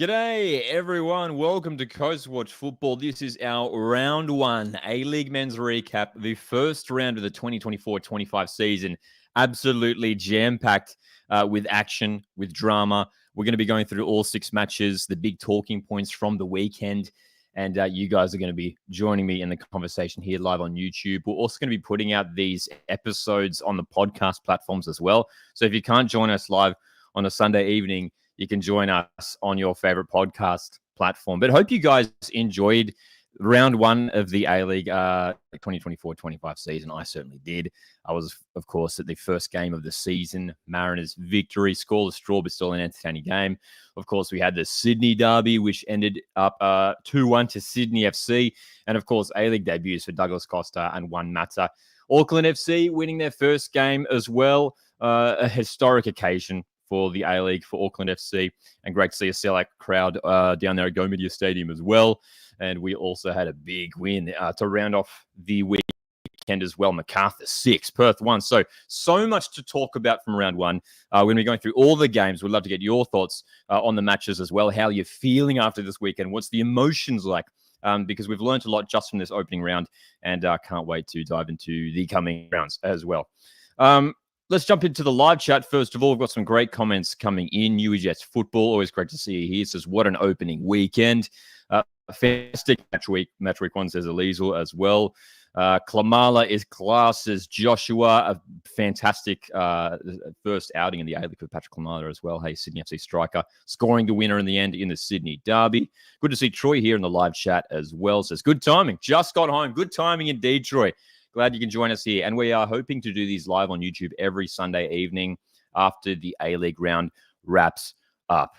G'day, everyone. Welcome to Coast Watch Football. This is our round one A-League men's recap, the first round of the 2024-25 season. Absolutely jam-packed with action, with drama. We're going to be going through all 6 matches, the big talking points from the weekend, and you guys are going to be joining me in the conversation here live on YouTube. We're also going to be putting out these episodes on the podcast platforms as well. So if you can't join us live on a Sunday evening, you can join us on your favorite podcast platform. But hope you guys enjoyed round one of the A-League 2024-25 season. I certainly did. I was, of course, at the first game of the season. Mariners victory, scoreless draw, but still an entertaining game. Of course, we had the Sydney derby, which ended up 2-1 to Sydney FC. And, of course, A-League debuts for Douglas Costa and Juan Mata. Auckland FC winning their first game as well. A historic occasion for the A-League, for Auckland FC, and great to see a sellout crowd down there at Go Media Stadium as well. And we also had a big win to round off the weekend as well. Macarthur 6, Perth 1. So much to talk about from round one. We're going to be going through all the games. We'd love to get your thoughts on the matches as well. How you're feeling after this weekend. What's the emotions like? Because we've learned a lot just from this opening round, and can't wait to dive into the coming rounds as well. Let's jump into the live chat. First of all, we've got some great comments coming in. Jets Football, always great to see you here. Says, what an opening weekend. Fantastic match week 1, says Eliezel as well. Klamala is class, says Joshua. A fantastic first outing in the A-League for Patrick Klamala as well. Hey, Sydney FC striker, scoring the winner in the end in the Sydney derby. Good to see Troy here in the live chat as well. Says, good timing. Just got home. Good timing indeed, Troy. Glad you can join us here. And we are hoping to do these live on YouTube every Sunday evening after the A-League round wraps up.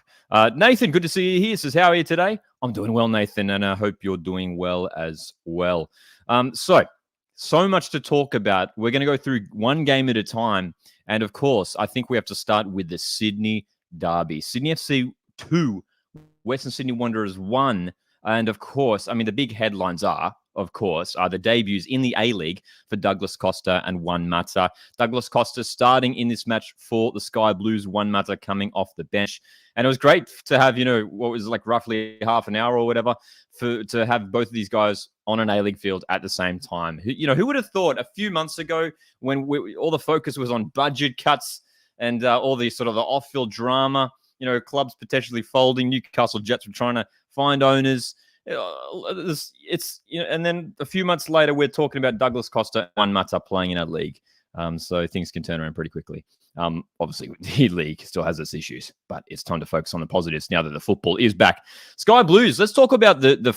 Nathan, good to see you here. Says, how are you today? I'm doing well, Nathan, and I hope you're doing well as well. So much to talk about. We're going to go through one game at a time. And, of course, I think we have to start with the Sydney derby. Sydney FC 2, Western Sydney Wanderers 1. And, of course, I mean, the big headlines are the debuts in the A-League for Douglas Costa and Juan Mata. Douglas Costa starting in this match for the Sky Blues, Juan Mata coming off the bench. And it was great to have, what was like roughly half an hour or whatever, to have both of these guys on an A-League field at the same time. Who would have thought a few months ago when all the focus was on budget cuts and all the sort of the off-field drama, clubs potentially folding, Newcastle Jets were trying to find owners. And then a few months later, we're talking about Douglas Costa and Juan Mata playing in our league. So things can turn around pretty quickly. Obviously, the league still has its issues, but it's time to focus on the positives now that the football is back. Sky Blues, let's talk about the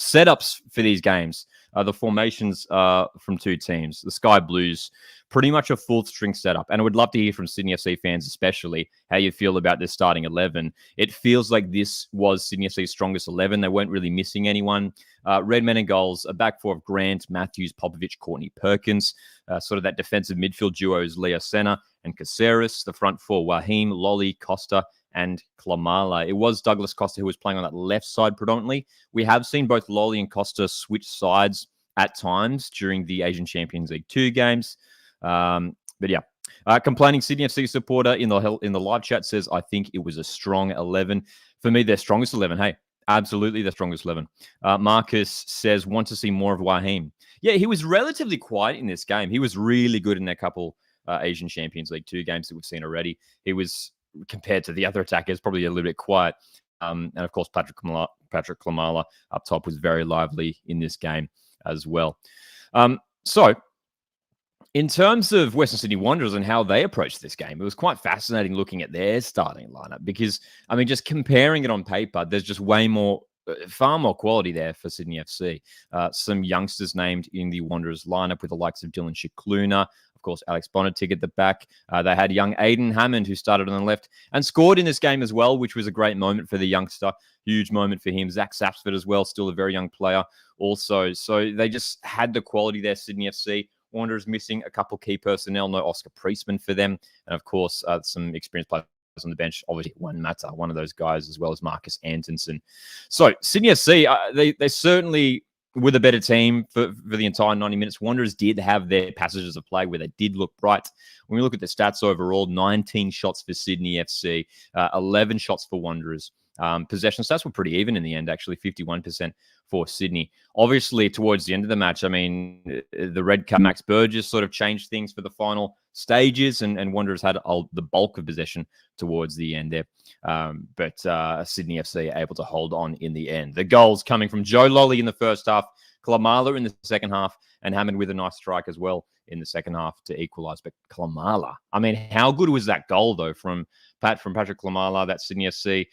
setups for these games, the formations from two teams. The Sky Blues, pretty much a full string setup. And I would love to hear from Sydney FC fans, especially how you feel about this starting 11. It feels like this was Sydney FC's strongest 11. They weren't really missing anyone. Red men and goals, a back four of Grant, Matthews, Popovic, Courtney Perkins. Sort of that defensive midfield duo is Leo Senna and Caceres. The front four, Waheem, Lolly, Costa, and Klamala. It was Douglas Costa who was playing on that left side predominantly. We have seen both Lolly and Costa switch sides at times during the Asian Champions League 2 games. Complaining Sydney FC supporter in the live chat says, I think it was a strong 11. For me, their strongest 11. Hey, absolutely their strongest 11. Marcus says, want to see more of Waheem. Yeah, he was relatively quiet in this game. He was really good in a couple Asian Champions League 2 games that we've seen already. He was, compared to the other attackers, probably a little bit quiet. And of course, Patrick Klamala up top was very lively in this game as well. So in terms of Western Sydney Wanderers and how they approached this game, it was quite fascinating looking at their starting lineup because, I mean, just comparing it on paper, there's just far more quality there for Sydney FC. Some youngsters named in the Wanderers lineup with the likes of Dylan Shikluna, of course, Alex Bonatig at the back. They had young Aiden Hammond, who started on the left and scored in this game as well, which was a great moment for the youngster. Huge moment for him. Zach Sapsford as well, still a very young player also. So they just had the quality there, Sydney FC. Wanderers missing a couple key personnel, no Oscar Priestman for them. And of course, some experienced players on the bench, obviously Juan Mata, one of those guys, as well as Marcus Antonsen. So Sydney FC, they certainly with a better team for the entire 90 minutes. Wanderers did have their passages of play where they did look bright. When we look at the stats overall, 19 shots for Sydney FC, 11 shots for Wanderers. Possession stats were pretty even in the end, actually, 51% for Sydney. Obviously, towards the end of the match, I mean, the red card Max Burgess sort of changed things for the final stages, and Wanderers had the bulk of possession towards the end there. But Sydney FC able to hold on in the end. The goals coming from Joe Lolly in the first half, Klamala in the second half, and Hammond with a nice strike as well in the second half to equalise. But Klamala, I mean, how good was that goal, though, from Patrick Klamala, that Sydney FC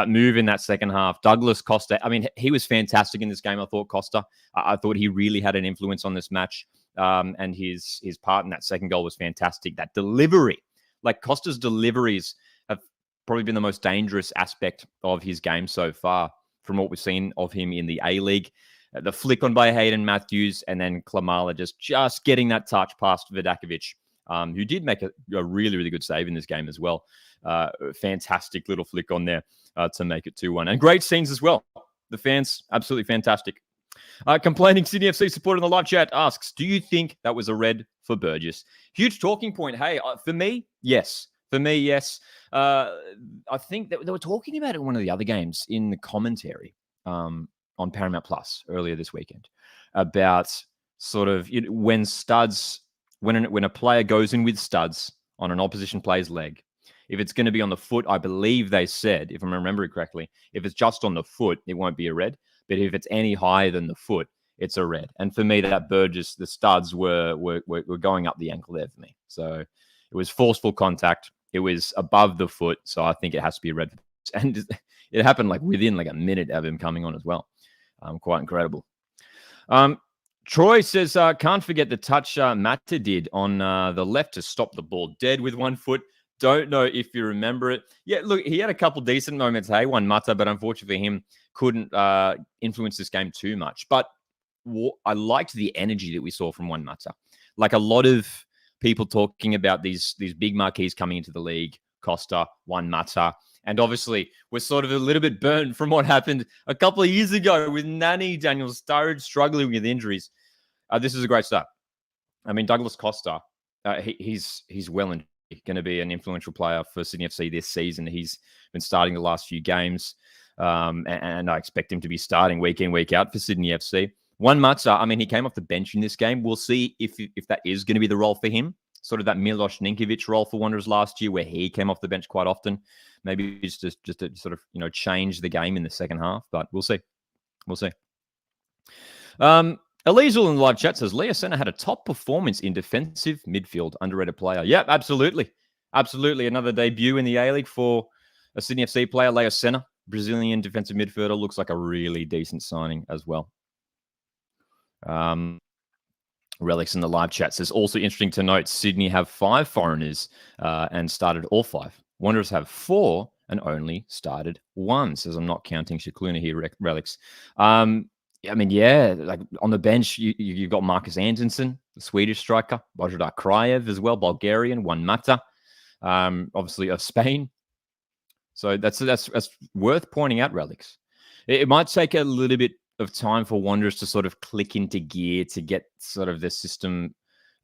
move in that second half? Douglas Costa, I mean, he was fantastic in this game, I thought, Costa. I thought he really had an influence on this match, and his part in that second goal was fantastic. That delivery, like Costa's deliveries have probably been the most dangerous aspect of his game so far from what we've seen of him in the A-League. The flick on by Hayden Matthews, and then Klamala just getting that touch past Vidakovic, who did make a really, really good save in this game as well. Fantastic little flick on there to make it 2-1. And great scenes as well. The fans, absolutely fantastic. Complaining Sydney FC supporter in the live chat asks, do you think that was a red for Burgess? Huge talking point. Hey, for me, yes. For me, yes. I think that they were talking about it in one of the other games in the commentary on Paramount Plus earlier this weekend about sort of when a player goes in with studs on an opposition player's leg, if it's going to be on the foot, I believe they said, if I'm remembering correctly, if it's just on the foot, it won't be a red. But if it's any higher than the foot, it's a red. And for me, that Burgess, the studs were going up the ankle there for me. So it was forceful contact. It was above the foot. So I think it has to be a red. And it happened like within like a minute of him coming on as well. Quite incredible. Troy says, can't forget the touch Mata did on the left to stop the ball dead with 1 foot. Don't know if you remember it. Yeah, look, he had a couple decent moments, hey, one Mata, but unfortunately him couldn't influence this game too much. But I liked the energy that we saw from one Mata. Like a lot of people talking about these big marquees coming into the league, Costa, one Mata. And obviously, we're sort of a little bit burnt from what happened a couple of years ago with Nani Daniel Sturridge struggling with injuries. This is a great start. I mean, Douglas Costa, he's well and going to be an influential player for Sydney FC this season. He's been starting the last few games, and I expect him to be starting week in, week out for Sydney FC. One Matza, I mean, he came off the bench in this game. We'll see if that is going to be the role for him. Sort of that Milos Ninkovic role for Wanderers last year, where he came off the bench quite often. Maybe just to sort of change the game in the second half, but we'll see. We'll see. Elizal in the live chat says, Leo Senna had a top performance in defensive midfield, underrated player. Yeah, absolutely. Absolutely. Another debut in the A-League for a Sydney FC player, Leo Senna, Brazilian defensive midfielder. Looks like a really decent signing as well. Relics in the live chat says, also interesting to note, Sydney have 5 foreigners and started all 5. Wanderers have 4 and only started 1. Says, I'm not counting Shikluna here, Relics. I mean, yeah, like on the bench, you've got Marcus Andersson, the Swedish striker, Božidar Krajev as well, Bulgarian, Juan Mata, obviously of Spain. So that's worth pointing out, Relics. It might take a little bit of time for Wanderers to sort of click into gear to get sort of the system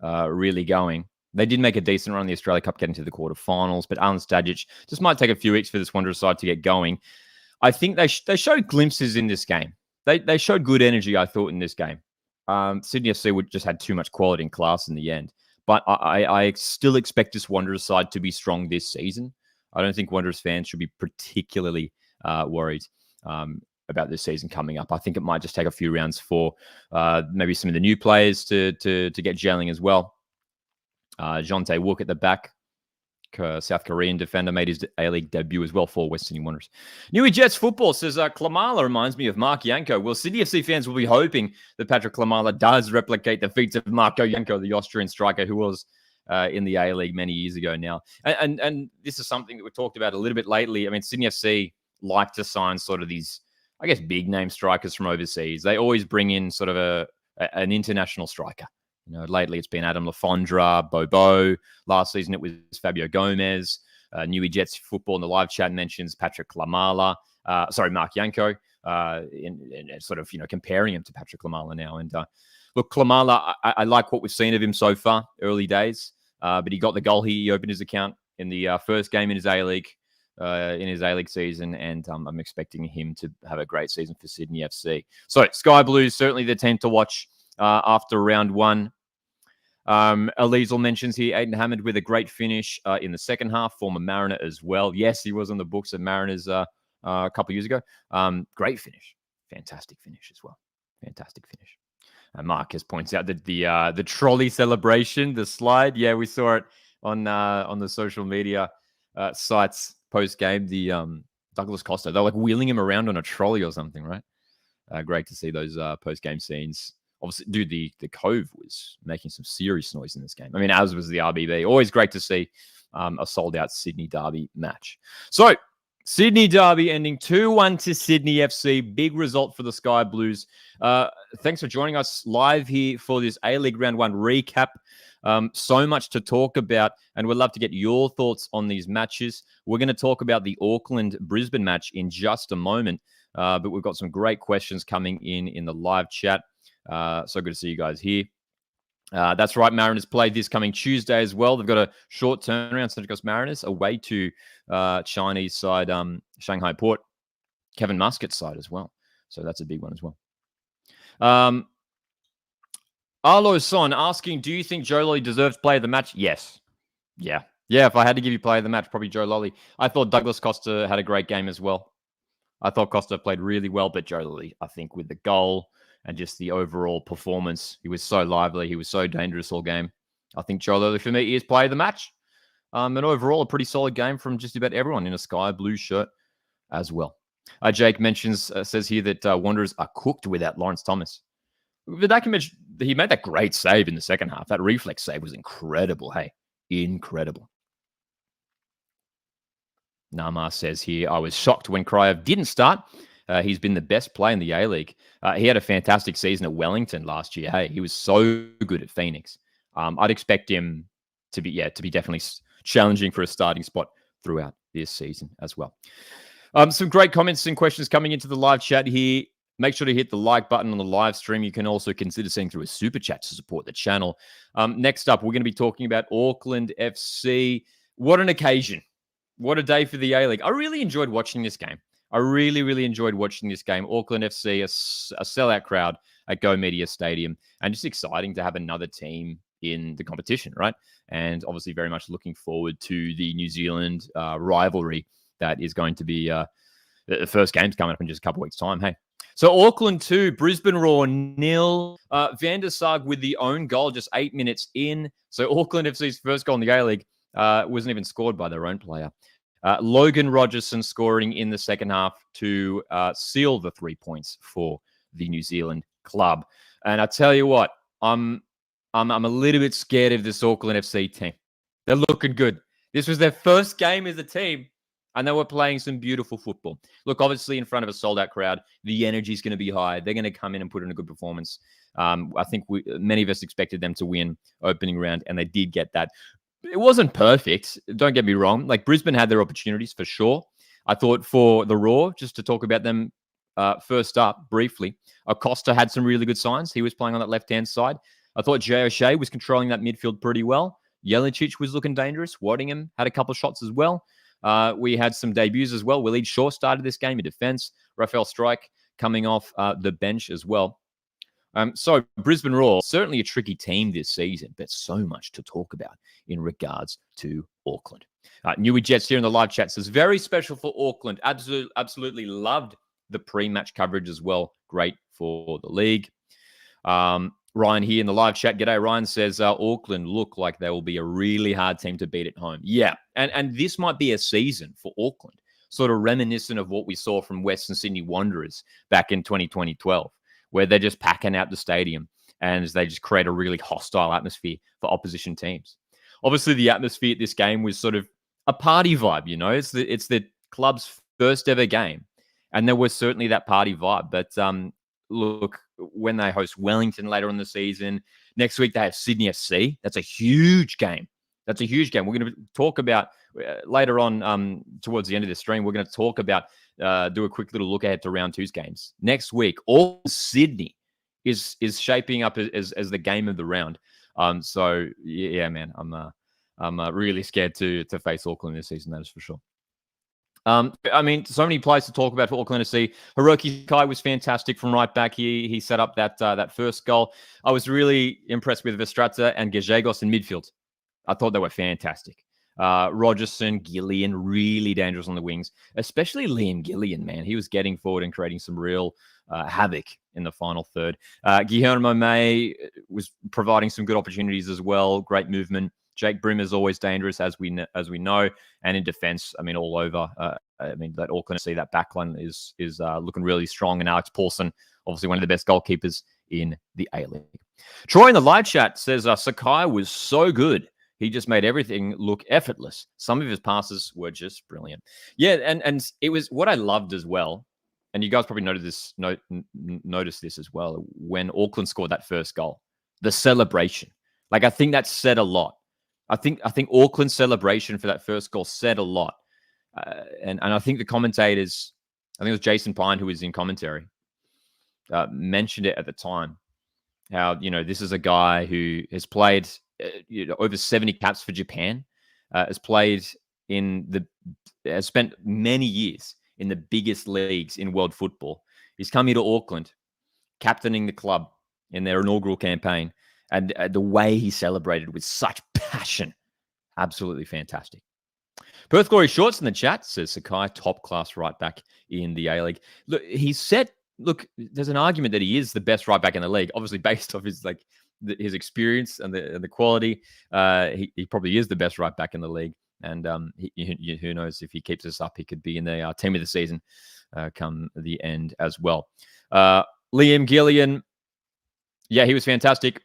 really going. They did make a decent run in the Australia Cup, getting to the quarterfinals, but Alan Stajic just might take a few weeks for this Wanderers side to get going. I think they showed glimpses in this game. They showed good energy, I thought, in this game. Sydney FC just had too much quality and class in the end. But I still expect this Wanderers side to be strong this season. I don't think Wanderers fans should be particularly worried about this season coming up. I think it might just take a few rounds for maybe some of the new players to get gelling as well. Jean Tae-Wook at the back, South Korean defender, made his A-League debut as well for West Sydney Wanderers. Newey Jets Football says, Klamala reminds me of Mark Janko. Well, Sydney FC fans will be hoping that Patrick Klamala does replicate the feats of Marko Janko, the Austrian striker who was in the A-League many years ago now. And this is something that we've talked about a little bit lately. I mean, Sydney FC like to sign sort of these, I guess, big-name strikers from overseas. They always bring in sort of an international striker. You know, lately it's been Adam Lafondra, Bobo. Last season it was Fabio Gomez. Newey Jets Football in the live chat mentions Patrick Klamala. Mark Janko. in sort of, comparing him to Patrick Klimala now. And look, Klimala, I like what we've seen of him so far, early days. But he got the goal. He opened his account in the first game in his A-League season, and I'm expecting him to have a great season for Sydney FC. So Sky Blues, certainly the team to watch after round one. Alizel mentions here, Aiden Hammond with a great finish in the second half, former Mariner as well. Yes, he was on the books of Mariners a couple of years ago. Great finish. Fantastic finish as well. Fantastic finish. Marcus points out that the trolley celebration, the slide, yeah, we saw it on the social media sites post-game. The Douglas Costa, they're like wheeling him around on a trolley or something, right? Great to see those post-game scenes. Obviously, dude, the Cove was making some serious noise in this game. I mean, as was the RBB. Always great to see a sold-out Sydney Derby match. So, Sydney Derby ending 2-1 to Sydney FC. Big result for the Sky Blues. Thanks for joining us live here for this A-League Round 1 recap. So much to talk about, and we'd love to get your thoughts on these matches. We're going to talk about the Auckland-Brisbane match in just a moment, but we've got some great questions coming in the live chat. So good to see you guys here. That's right, Mariners play this coming Tuesday as well. They've got a short turnaround, Central Coast Mariners, away to Chinese side, Shanghai Port, Kevin Muscat's side as well. So that's a big one as well. Arlo Son asking, do you think Joe Lolly deserves player of the match? Yes. Yeah, if I had to give you player of the match, probably Joe Lolly. I thought Douglas Costa had a great game as well. I thought Costa played really well, but Joe Lolly, I think with the goal and just the overall performance, he was so lively. He was so dangerous all game. I think Joe Lolly, for me, is player of the match. And overall, a pretty solid game from just about everyone in a sky blue shirt as well. Jake says here that Wanderers are cooked without Lawrence Thomas. He made that great save in the second half. That reflex save was incredible. Hey, incredible. Namar says here, I was shocked when Kryev didn't start. He's been the best player in the A-League. He had a fantastic season at Wellington last year. Hey, he was so good at Phoenix. I'd expect him to be definitely challenging for a starting spot throughout this season as well. Some great comments and questions coming into the live chat here. Make sure to hit the like button on the live stream. You can also consider sending through a super chat to support the channel. Next up, we're going to be talking about Auckland FC. What an occasion. What a day for the A-League. I really enjoyed watching this game. I really, really enjoyed watching this game. Auckland FC, a sellout crowd at Go Media Stadium, and just exciting to have another team in the competition, right? And obviously very much looking forward to the New Zealand rivalry that is going to be the first game's coming up in just a couple of weeks' time. Hey. So Auckland 2, Brisbane Roar 0. Van der Sarg with the own goal just 8 minutes in. So Auckland FC's first goal in the A-League wasn't even scored by their own player. Logan Rogerson scoring in the second half to seal the 3 points for the New Zealand club. And I tell you what, I'm a little bit scared of this Auckland FC team. They're looking good. This was their first game as a team, and they were playing some beautiful football. Look, obviously in front of a sold-out crowd, the energy is going to be high. They're going to come in and put in a good performance. I think many of us expected them to win opening round, and they did get that. It wasn't perfect. Don't get me wrong. Like, Brisbane had their opportunities for sure. I thought for the Raw, just to talk about them first up briefly, Costa had some really good signs. He was playing on that left-hand side. I thought Jay O'Shea was controlling that midfield pretty well. Jelicic was looking dangerous. Waddingham had a couple of shots as well. We had some debuts as well. Waleed Shaw started this game in defense. Rafael Strike coming off the bench as well. So Brisbane Roar, certainly a tricky team this season, but so much to talk about in regards to Auckland. Newy Jets here in the live chat says, very special for Auckland. Absolutely loved the pre-match coverage as well. Great for the league. Ryan here in the live chat. G'day, Ryan says, Auckland look like they will be a really hard team to beat at home. Yeah, and this might be a season for Auckland, sort of reminiscent of what we saw from Western Sydney Wanderers back in 2012, where they're just packing out the stadium and they just create a really hostile atmosphere for opposition teams. Obviously, the atmosphere at this game was sort of a party vibe, you know. It's the club's first ever game, and there was certainly that party vibe. But look, when they host Wellington later in the season, next week they have Sydney FC. That's a huge game. That's a huge game. We're going to talk about later on towards the end of the stream. We're going to talk about, do a quick little look ahead to round two's games. Next week, all Sydney is shaping up as the game of the round. So, yeah, man, I'm really scared to face Auckland this season, that is for sure. I mean, so many players to talk about for Auckland FC. Hiroki Sakai was fantastic from right back. He set up that first goal. I was really impressed with Vestrata and Gajegos in midfield. I thought they were fantastic. Rogerson, Gillian, really dangerous on the wings, especially Liam Gillian, man. He was getting forward and creating some real havoc in the final third. Guillermo May was providing some good opportunities as well. Great movement. Jake Brim is always dangerous, as we know. And in defense, I mean, all over. I mean, that Auckland FC, that backline is looking really strong. And Alex Paulson, obviously one of the best goalkeepers in the A-League. Troy in the live chat says Sakai was so good. He just made everything look effortless. Some of his passes were just brilliant. Yeah, and it was what I loved as well. And you guys probably noticed this as well when Auckland scored that first goal. The celebration, like I think that said a lot. I think Auckland's celebration for that first goal said a lot. And I think the commentators, I think it was Jason Pine who was in commentary, mentioned it at the time. How, this is a guy who has played over 70 caps for Japan, has spent many years in the biggest leagues in world football. He's come here to Auckland, captaining the club in their inaugural campaign. And the way he celebrated with such passion, absolutely fantastic. Perth Glory Shorts in the chat says Sakai, top-class right back in the A-League. Look, there's an argument that he is the best right back in the league, obviously based off his his experience and the quality. He probably is the best right back in the league. And who knows, if he keeps this up, he could be in the team of the season come the end as well. Liam Gillian, yeah, he was fantastic.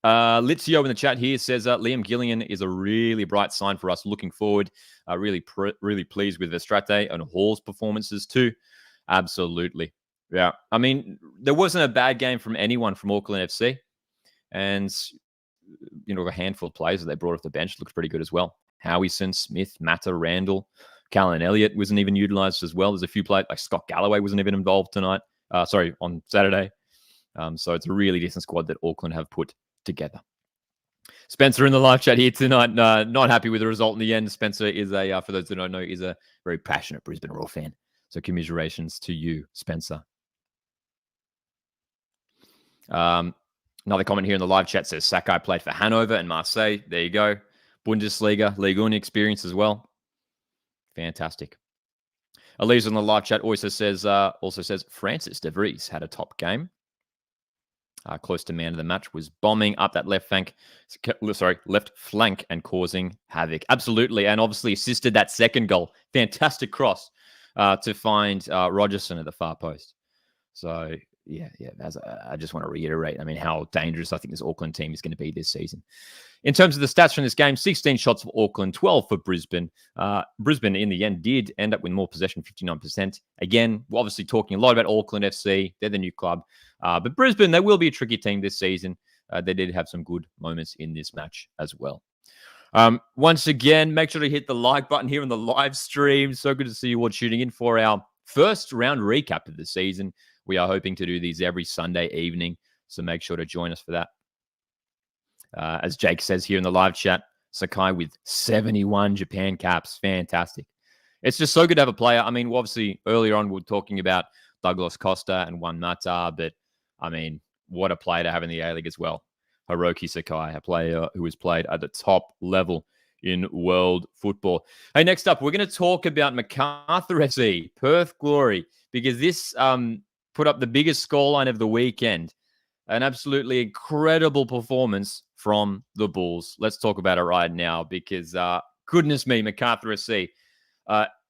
Litzio in the chat here says Liam Gillian is a really bright sign for us looking forward. Really pleased with Vestrate and Hall's performances too. Absolutely. Yeah. I mean, there wasn't a bad game from anyone from Auckland FC. And, a handful of players that they brought off the bench looked pretty good as well. Howison, Smith, Matta, Randall, Callan Elliott wasn't even utilized as well. There's a few players like Scott Galloway wasn't even involved on Saturday. So it's a really decent squad that Auckland have put together. Spencer in the live chat here tonight, not happy with the result in the end. Spencer is for those that don't know, is a very passionate Brisbane Roar fan. So commiserations to you, Spencer. Another comment here in the live chat says Sakai played for Hanover and Marseille. There you go. Bundesliga, Ligue 1 experience as well. Fantastic. Elise in the live chat also says Francis De Vries had a top game. Close to man of the match, was bombing up that left flank and causing havoc. Absolutely. And obviously assisted that second goal. Fantastic cross to find Rogerson at the far post. So, yeah. I just want to reiterate, how dangerous I think this Auckland team is going to be this season. In terms of the stats from this game, 16 shots for Auckland, 12 for Brisbane. Brisbane, in the end, did end up with more possession, 59%. Again, we're obviously talking a lot about Auckland FC. They're the new club. But Brisbane, they will be a tricky team this season. They did have some good moments in this match as well. Once again, make sure to hit the like button here on the live stream. So good to see you all tuning in for our first round recap of the season. We are hoping to do these every Sunday evening, so make sure to join us for that. As Jake says here in the live chat, Sakai with 71 Japan caps. Fantastic. It's just so good to have a player. Obviously, earlier on, we were talking about Douglas Costa and Juan Mata, but, what a player to have in the A-League as well. Hiroki Sakai, a player who has played at the top level in world football. Hey, next up, we're going to talk about Macarthur FC, Perth Glory, because this put up the biggest scoreline of the weekend. An absolutely incredible performance from the Bulls. Let's talk about it right now because, goodness me, Macarthur FC,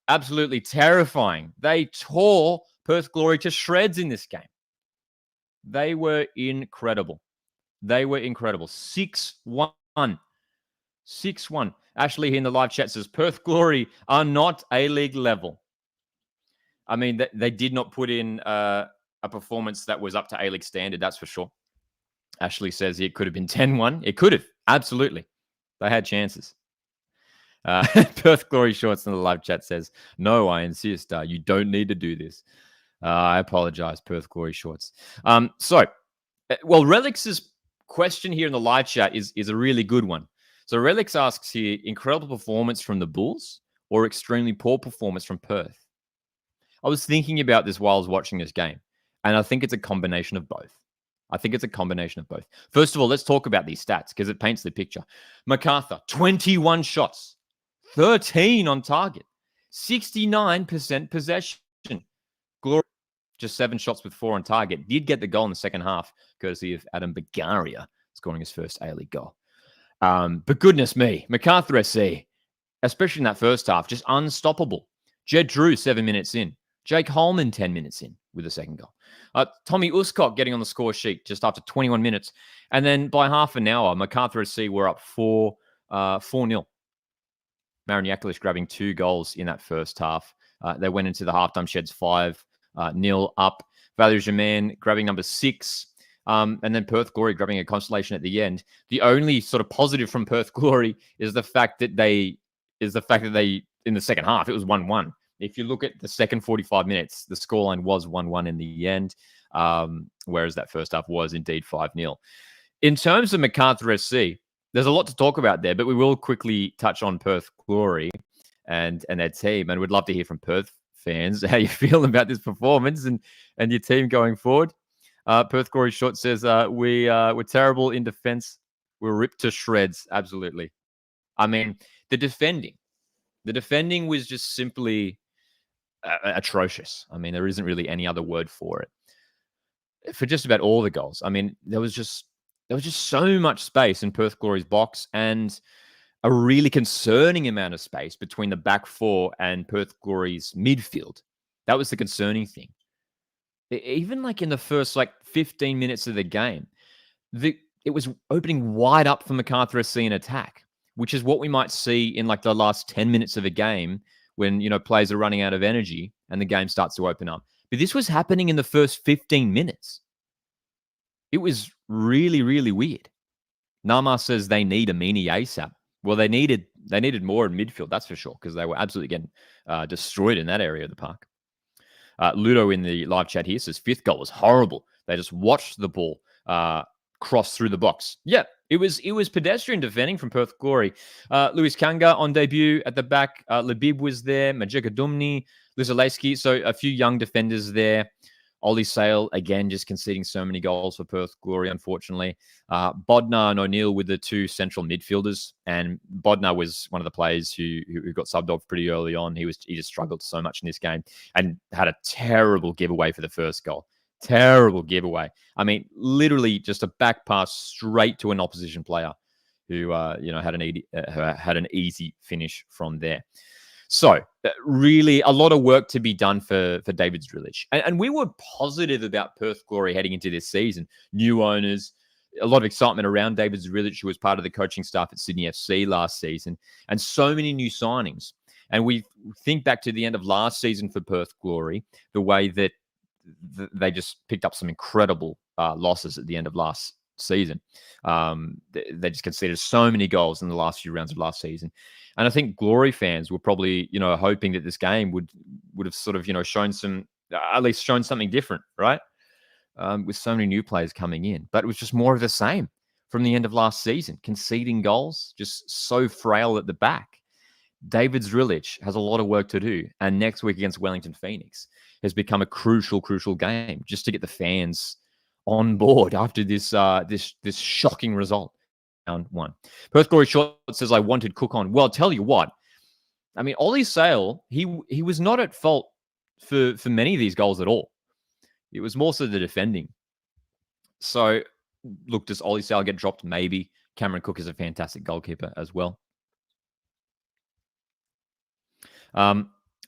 absolutely terrifying. They tore Perth Glory to shreds in this game. They were incredible. 6-1. 6-1. Ashley here in the live chat says, Perth Glory are not A-League level. They did not put in a performance that was up to A-League standard, that's for sure. Ashley says it could have been 10-1. It could have, absolutely. They had chances. Perth Glory Shorts in the live chat says, no, I insist. You don't need to do this. I apologize, Perth Glory Shorts. Relix's question here in the live chat is a really good one. So Relix asks here, incredible performance from the Bulls or extremely poor performance from Perth? I was thinking about this while I was watching this game, and I think it's a combination of both. First of all, let's talk about these stats because it paints the picture. Macarthur, 21 shots, 13 on target, 69% possession. Glory, just 7 shots with 4 on target. Did get the goal in the second half, courtesy of Adam Bagaria scoring his first A-League goal. But goodness me, Macarthur SC, especially in that first half, just unstoppable. Jed Drew, 7 minutes in. Jake Holman, 10 minutes in with a second goal. Tommy Uscott getting on the score sheet just after 21 minutes. And then by half an hour, Macarthur SC were up 4-0. Marin Yakulic grabbing 2 goals in that first half. They went into the halftime sheds 5-0 up. Valerie Germain grabbing number 6. And then Perth Glory grabbing a consolation at the end. The only sort of positive from Perth Glory is the fact that they, in the second half, it was 1-1. If you look at the second 45 minutes, the scoreline was 1-1 in the end, whereas that first half was indeed 5-0. In terms of Macarthur SC, there's a lot to talk about there, but we will quickly touch on Perth Glory and their team, and we'd love to hear from Perth fans how you feel about this performance and your team going forward. Perth Glory Short says, we're terrible in defense. We're ripped to shreds. Absolutely. I mean, the defending was just simply atrocious. I mean, there isn't really any other word for it. For just about all the goals. I mean, there was just so much space in Perth Glory's box and a really concerning amount of space between the back four and Perth Glory's midfield. That was the concerning thing. Even like in the first 15 minutes of the game, it was opening wide up for Macarthur SC in attack, which is what we might see in the last 10 minutes of a game when, players are running out of energy and the game starts to open up. But this was happening in the first 15 minutes. It was really, really weird. Nama says they need a Amini ASAP. Well, they needed more in midfield, that's for sure, because they were absolutely getting destroyed in that area of the park. Ludo in the live chat here says 5th goal was horrible. They just watched the ball cross through the box. Yeah, it was pedestrian defending from Perth Glory. Luis Kanga on debut at the back. Labib was there. Majeka Dumni, Lizaleski. So a few young defenders there. Ollie Sale, again, just conceding so many goals for Perth Glory, unfortunately. Bodnar and O'Neill with the 2 central midfielders. And Bodnar was one of the players who got subbed off pretty early on. He just struggled so much in this game and had a terrible giveaway for the first goal. Terrible giveaway. I mean, literally just a back pass straight to an opposition player who, had an easy finish from there. So really a lot of work to be done for David Zdrilic. And we were positive about Perth Glory heading into this season. New owners, a lot of excitement around David Zdrilic, who was part of the coaching staff at Sydney FC last season, and so many new signings. And we think back to the end of last season for Perth Glory, the way that they just picked up some incredible losses at the end of last season. They just conceded so many goals in the last few rounds of last season. And I think Glory fans were probably, hoping that this game would have sort of, shown something different, right? With so many new players coming in. But it was just more of the same from the end of last season. Conceding goals, just so frail at the back. David Zdrilic has a lot of work to do. And next week against Wellington Phoenix has become a crucial game just to get the fans on board after this shocking result. Round 1. Perth Glory Short says, I wanted Cook on. Well, I'll tell you what. I mean, Ollie Sale, he was not at fault for many of these goals at all. It was more so the defending. So, look, does Ollie Sale get dropped? Maybe. Cameron Cook is a fantastic goalkeeper as well.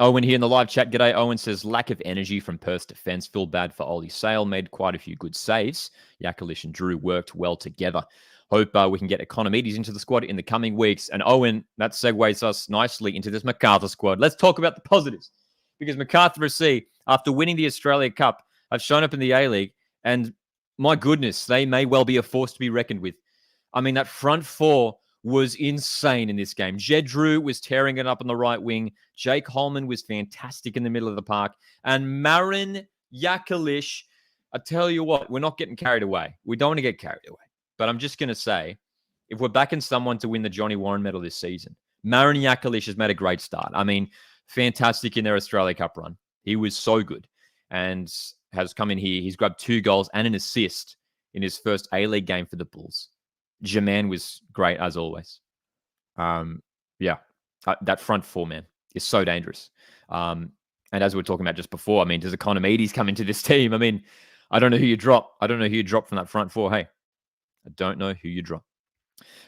Owen here in the live chat. G'day. Owen says, lack of energy from Perth's defense. Feel bad for Ollie Sale. Made quite a few good saves. Yakulic and Drew worked well together. Hope we can get Economides into the squad in the coming weeks. And Owen, that segues us nicely into this Macarthur squad. Let's talk about the positives. Because Macarthur SC, after winning the Australia Cup, have shown up in the A-League. And my goodness, they may well be a force to be reckoned with. I mean, that front four was insane in this game. Jedru was tearing it up on the right wing. Jake Holman was fantastic in the middle of the park. And Marin Yakalish, I tell you what, we're not getting carried away. We don't want to get carried away. But I'm just going to say, if we're backing someone to win the Johnny Warren medal this season, Marin Yakalish has made a great start. I mean, fantastic in their Australia Cup run. He was so good and has come in here. He's grabbed 2 goals and an assist in his first A-League game for the Bulls. Jermaine was great as always. That front 4, man, is so dangerous. And as we were talking about just before, I mean, does Economides come into this team? I mean, I don't know who you drop. I don't know who you drop from that front 4. Hey, I don't know who you drop.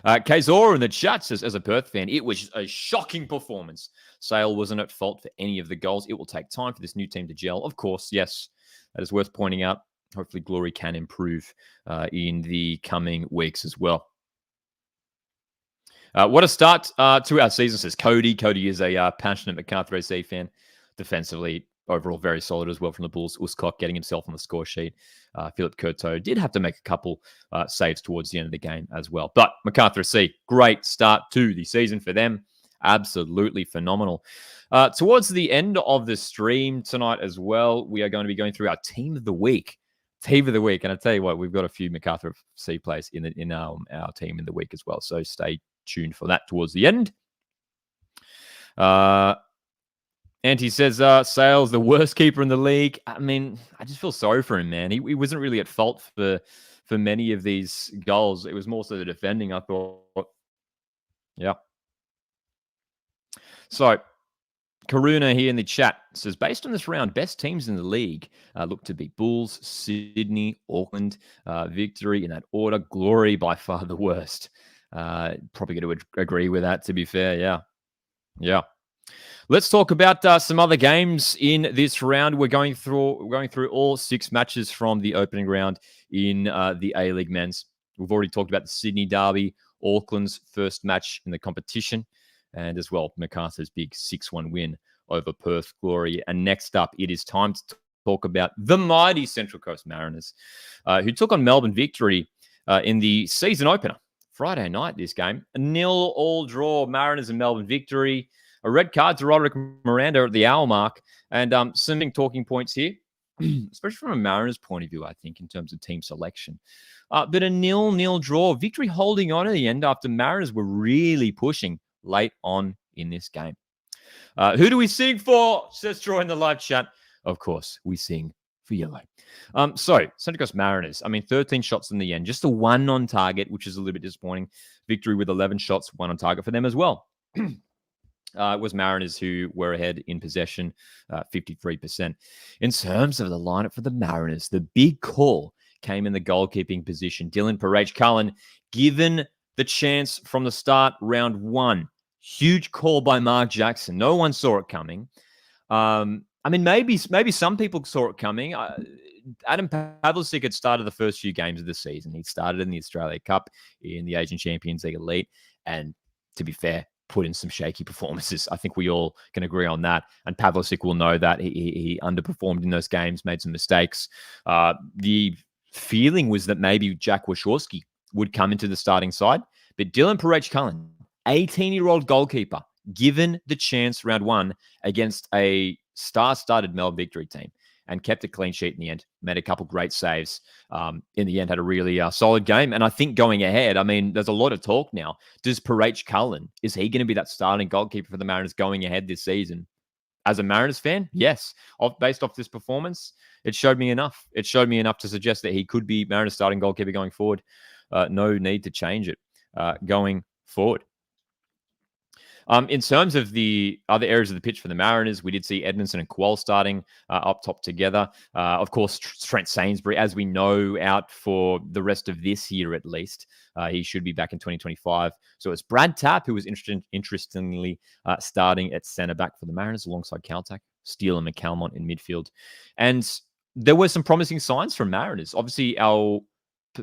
Kazora in the chat says, as a Perth fan, it was a shocking performance. Sale wasn't at fault for any of the goals. It will take time for this new team to gel. Of course, yes, that is worth pointing out. Hopefully, Glory can improve in the coming weeks as well. What a start to our season, says Cody. Cody is a passionate Macarthur AC fan. Defensively, overall, very solid as well from the Bulls. Uscock getting himself on the score sheet. Philip Curto did have to make a couple saves towards the end of the game as well. But Macarthur AC, great start to the season for them. Absolutely phenomenal. Towards the end of the stream tonight as well, we are going to be going through our Team of the Week. Team of the Week. And I tell you what, we've got a few Macarthur FC players in our Team in the Week as well. So stay tuned for that towards the end. And he says, Sale's the worst keeper in the league. I mean, I just feel sorry for him, man. He wasn't really at fault for many of these goals. It was more so the defending, I thought. Yeah. So, Karuna here in the chat says, based on this round, best teams in the league look to be Bulls, Sydney, Auckland, Victory in that order. Glory by far the worst. Probably going to agree with that, to be fair. Yeah. Let's talk about some other games in this round. We're going through all 6 matches from the opening round in the A-League men's. We've already talked about the Sydney derby, Auckland's first match in the competition, and as well Macarthur's big 6-1 win over Perth Glory. And next up, it is time to talk about the mighty Central Coast Mariners, who took on Melbourne Victory in the season opener. Friday night, this game. A 0-all draw, Mariners and Melbourne Victory. A red card to Roderick Miranda at the hour mark. And some talking points here, especially from a Mariners point of view, I think, in terms of team selection. But a 0-0 draw. Victory holding on at the end after Mariners were really pushing late on in this game. Who do we sing for? Says Troy in the live chat. Of course, we sing for yellow. So, Central Coast Mariners, 13 shots in the end. Just a 1 on target, which is a little bit disappointing. Victory with 11 shots, 1 on target for them as well. It was Mariners who were ahead in possession, 53%. In terms of the lineup for the Mariners, the big call came in the goalkeeping position. Dylan Parage-Cullen, given the chance from the start, round 1. Huge call by Mark Jackson. No one saw it coming. Maybe some people saw it coming. Adam Pavlicic had started the first few games of the season. He started in the Australia Cup, in the Asian Champions League Elite, and to be fair, put in some shaky performances. I think we all can agree on that. And Pavlicic will know that he underperformed in those games, made some mistakes. The feeling was that maybe Jack Wachowski would come into the starting side. But Dylan Parage-Cullen, 18-year-old goalkeeper, given the chance round 1 against a star-studded Melbourne Victory team, and kept a clean sheet in the end, made a couple great saves. In the end, had a really solid game. And I think going ahead, there's a lot of talk now. Does Parage-Cullen, is he going to be that starting goalkeeper for the Mariners going ahead this season? As a Mariners fan, yes. Based off this performance, it showed me enough. It showed me enough to suggest that he could be Mariners starting goalkeeper going forward. No need to change it going forward. In terms of the other areas of the pitch for the Mariners, we did see Edmondson and Kual starting up top together. Of course, Trent Sainsbury, as we know, out for the rest of this year at least. He should be back in 2025. So it's Brad Tapp, who was interestingly starting at centre-back for the Mariners alongside Caltac, Steele and McCalmont in midfield. And there were some promising signs from Mariners. Obviously, our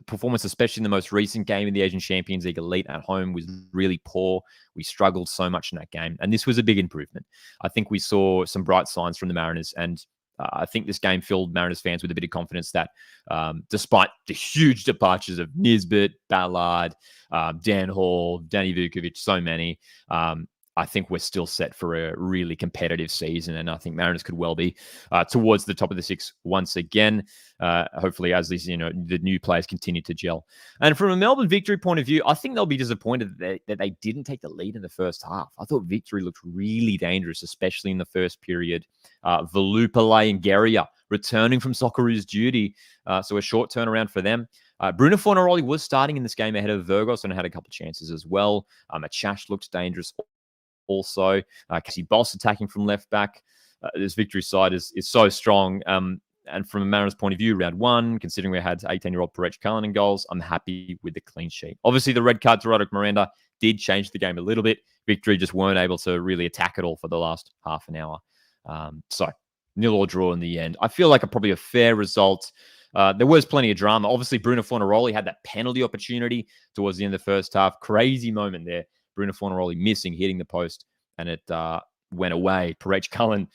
performance, especially in the most recent game in the Asian Champions League Elite at home, was really poor. We struggled so much in that game, and this was a big improvement. I think we saw some bright signs from the Mariners, and I think this game filled Mariners fans with a bit of confidence that despite the huge departures of Nisbet, Ballard, Dan Hall, Danny Vukovic, so many, I think we're still set for a really competitive season, and I think Mariners could well be towards the top of the six once again. Hopefully, as these the new players continue to gel. And from a Melbourne Victory point of view, I think they'll be disappointed that they didn't take the lead in the first half. I thought Victory looked really dangerous, especially in the first period. Valupale and Guerrier returning from Socceroos duty, so a short turnaround for them. Bruno Fornaroli was starting in this game ahead of Virgos and had a couple of chances as well. Achash looked dangerous. Also, Casey Boss attacking from left back. This Victory side is so strong. And from a Mariners point of view, round one, considering we had 18-year-old Perech Cullen in goals, I'm happy with the clean sheet. Obviously, the red card to Roderick Miranda did change the game a little bit. Victory just weren't able to really attack it all for the last half an hour. So, 0-0 draw in the end. I feel like probably a fair result. There was plenty of drama. Obviously, Bruno Fornaroli had that penalty opportunity towards the end of the first half. Crazy moment there. Bruno Fornaroli missing, hitting the post, and it went away. Perech Cullen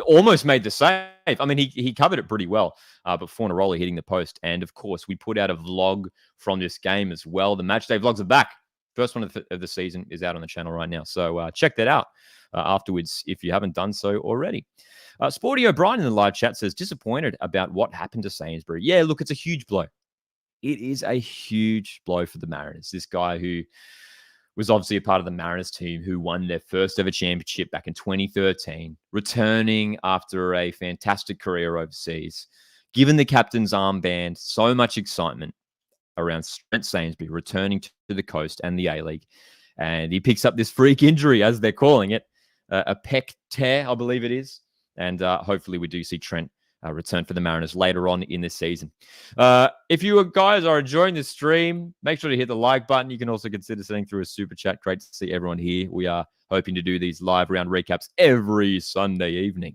almost made the save. I mean, he covered it pretty well, but Fornaroli hitting the post. And of course, we put out a vlog from this game as well. The matchday vlogs are back. First one of the season is out on the channel right now. So check that out afterwards if you haven't done so already. Sporty O'Brien in the live chat says, disappointed about what happened to Sainsbury. Yeah, look, it's a huge blow. It is a huge blow for the Mariners. This guy who was obviously a part of the Mariners team who won their first ever championship back in 2013, returning after a fantastic career overseas, given the captain's armband, so much excitement around Trent Sainsbury returning to the coast and the A-League. And he picks up this freak injury, as they're calling it, a pec tear, I believe it is. And hopefully we do see Trent return for the Mariners later on in this season. If you guys are enjoying this stream, make sure to hit the like button. You can also consider sending through a super chat. Great to see everyone here. We are hoping to do these live round recaps every Sunday evening.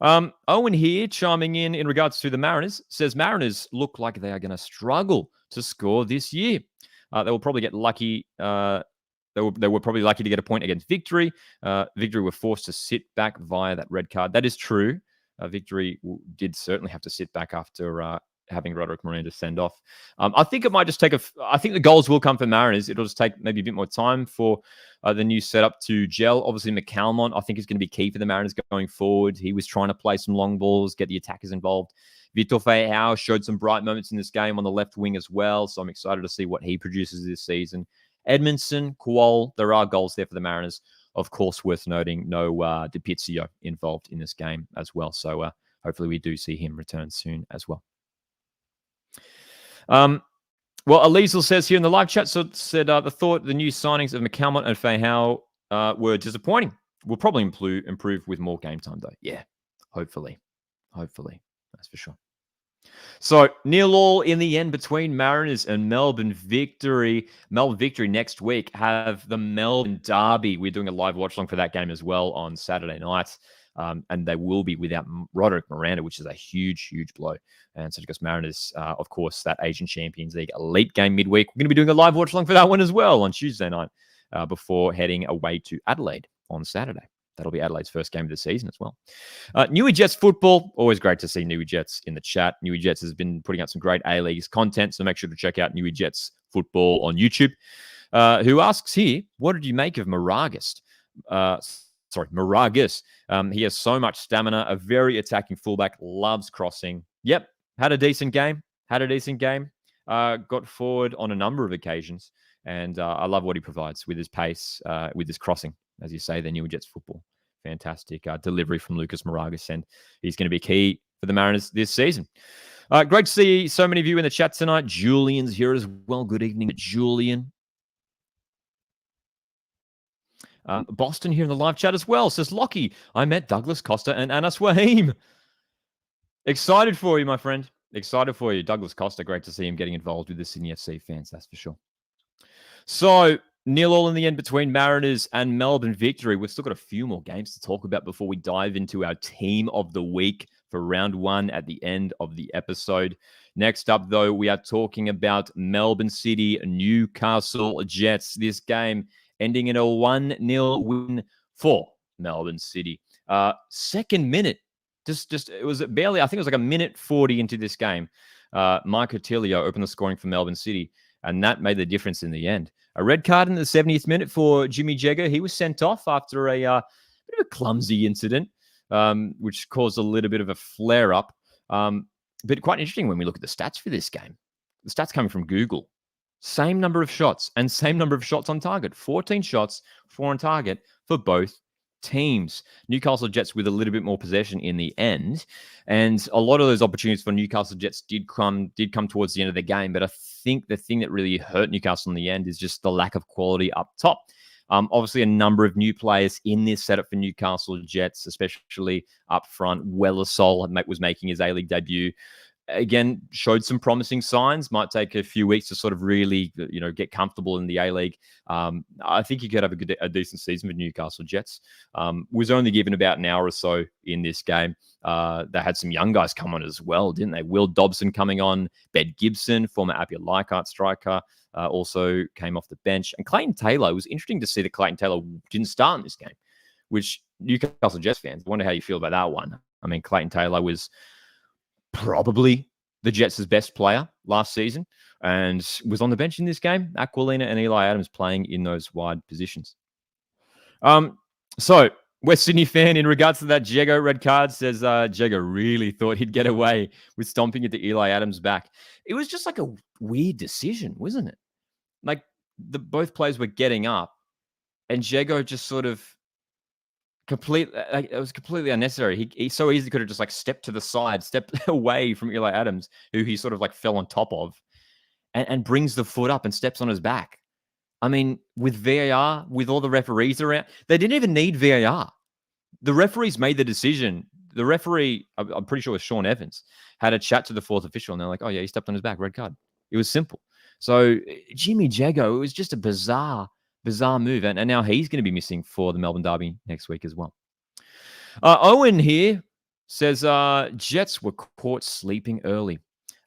Owen here, chiming in regards to the Mariners, says Mariners look like they are going to struggle to score this year. They will probably get lucky. They were probably lucky to get a point against Victory. Victory were forced to sit back via that red card. That is true. Victory did certainly have to sit back after having Roderick Miranda send off. I think it might just take I think the goals will come for Mariners. It'll just take maybe a bit more time for the new setup to gel. Obviously, McCalmont, I think, is going to be key for the Mariners going forward. He was trying to play some long balls, get the attackers involved. Vitor Feijão showed some bright moments in this game on the left wing as well, so I'm excited to see what he produces this season. Edmondson, Kuol, there are goals there for the Mariners. Of course, worth noting, no DiPizio involved in this game as well. So hopefully we do see him return soon as well. Well, Alizal says here in the live chat, said the thought the new signings of McCalmont and Feijão were disappointing. Will probably improve with more game time, though. Yeah, hopefully. That's for sure. So, 0-0 in the end between Mariners and Melbourne Victory. Melbourne Victory next week have the Melbourne Derby. We're doing a live watch-along for that game as well on Saturday night. And they will be without Roderick Miranda, which is a huge, huge blow. And so, because Mariners, of course, that Asian Champions League elite game midweek. We're going to be doing a live watch-along for that one as well on Tuesday night before heading away to Adelaide on Saturday. That'll be Adelaide's first game of the season as well. Newey Jets football. Always great to see Newey Jets in the chat. Newey Jets has been putting out some great A-Leagues content, so make sure to check out Newey Jets football on YouTube. Who asks here, what did you make of Moragas? Moragas. He has so much stamina, a very attacking fullback, loves crossing. Yep, had a decent game. Got forward on a number of occasions, and I love what he provides with his pace, with his crossing. As you say, the Newey Jets football. Fantastic delivery from Lucas Moragas, and he's going to be key for the Mariners this season. Great to see so many of you in the chat tonight. Julian's here as well. Good evening, Julian. Boston here in the live chat as well. Says, Lockie, I met Douglas Costa and Anas Waheem. Excited for you, my friend. Excited for you. Douglas Costa, great to see him getting involved with the Sydney FC fans, that's for sure. So, 0-0 in the end between Mariners and Melbourne Victory. We've still got a few more games to talk about before we dive into our team of the week for round one at the end of the episode. Next up, though, we are talking about Melbourne City, Newcastle Jets. This game ending in a 1-0 win for Melbourne City. Second minute, it was barely, I think it was like a minute 40 into this game. Macarthur opened the scoring for Melbourne City, and that made the difference in the end. A red card in the 70th minute for Jimmy Jagger. He was sent off after a bit of a clumsy incident, which caused a little bit of a flare-up. But quite interesting when we look at the stats for this game. The stats coming from Google. Same number of shots and same number of shots on target. 14 shots, 4 on target for both teams. Newcastle Jets with a little bit more possession in the end. And a lot of those opportunities for Newcastle Jets did come towards the end of the game. But I think the thing that really hurt Newcastle in the end is just the lack of quality up top. Obviously, a number of new players in this setup for Newcastle Jets, especially up front. Wellersol was making his A-League debut. Again, showed some promising signs. Might take a few weeks to sort of really, get comfortable in the A-League. I think he could have a decent season with Newcastle Jets. Was only given about an hour or so in this game. They had some young guys come on as well, didn't they? Will Dobson coming on. Ben Gibson, former Appia Leichhardt striker, also came off the bench. And Clayton Taylor, it was interesting to see that Clayton Taylor didn't start in this game, which Newcastle Jets fans, I wonder how you feel about that one. I mean, Clayton Taylor was probably the Jets' best player last season and was on the bench in this game. Aquilina and Eli Adams playing in those wide positions. So, West Sydney fan, in regards to that Jago red card, says Jago really thought he'd get away with stomping into Eli Adams' back. It was just like a weird decision, wasn't it? Like, both players were getting up and Jago just sort of it was completely unnecessary. He so easily could have just stepped to the side, stepped away from Eli Adams, who he sort of fell on top of, and brings the foot up and steps on his back. I mean, with VAR, with all the referees around, they didn't even need VAR. The referees made the decision. The referee, I'm pretty sure it was Sean Evans, had a chat to the fourth official, and they're like, "Oh yeah, he stepped on his back, red card." It was simple. So Jimmy Jago, it was just a bizarre move. And now he's going to be missing for the Melbourne Derby next week as well. Owen here says Jets were caught sleeping early.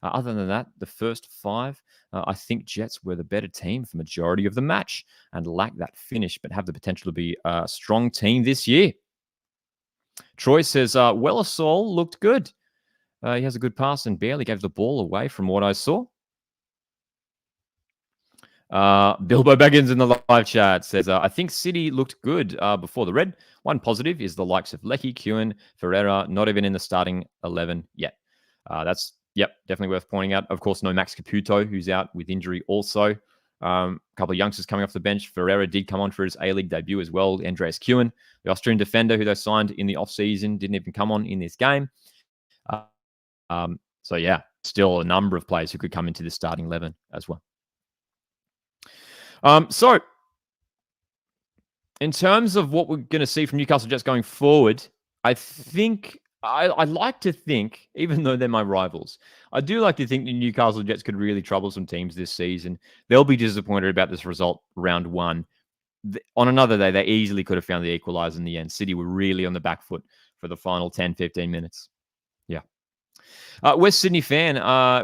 Other than that, the first 5, I think Jets were the better team for majority of the match and lack that finish, but have the potential to be a strong team this year. Troy says, Wellersol looked good. He has a good pass and barely gave the ball away from what I saw. Bilbo Baggins in the live chat says, I think City looked good before the red. One positive is the likes of Lecky, Kewen, Ferreira, not even in the starting 11 yet. That's, definitely worth pointing out. Of course, no Max Caputo, who's out with injury also. A couple of youngsters coming off the bench. Ferreira did come on for his A-League debut as well. Andreas Kewen, the Austrian defender who they signed in the off-season, didn't even come on in this game. Still a number of players who could come into the starting 11 as well. So, in terms of what we're going to see from Newcastle Jets going forward, I think I like to think, even though they're my rivals, I do like to think the Newcastle Jets could really trouble some teams this season. They'll be disappointed about this result round 1. On another day, they easily could have found the equaliser in the end. City were really on the back foot for the final 10, 15 minutes. Yeah. West Sydney fan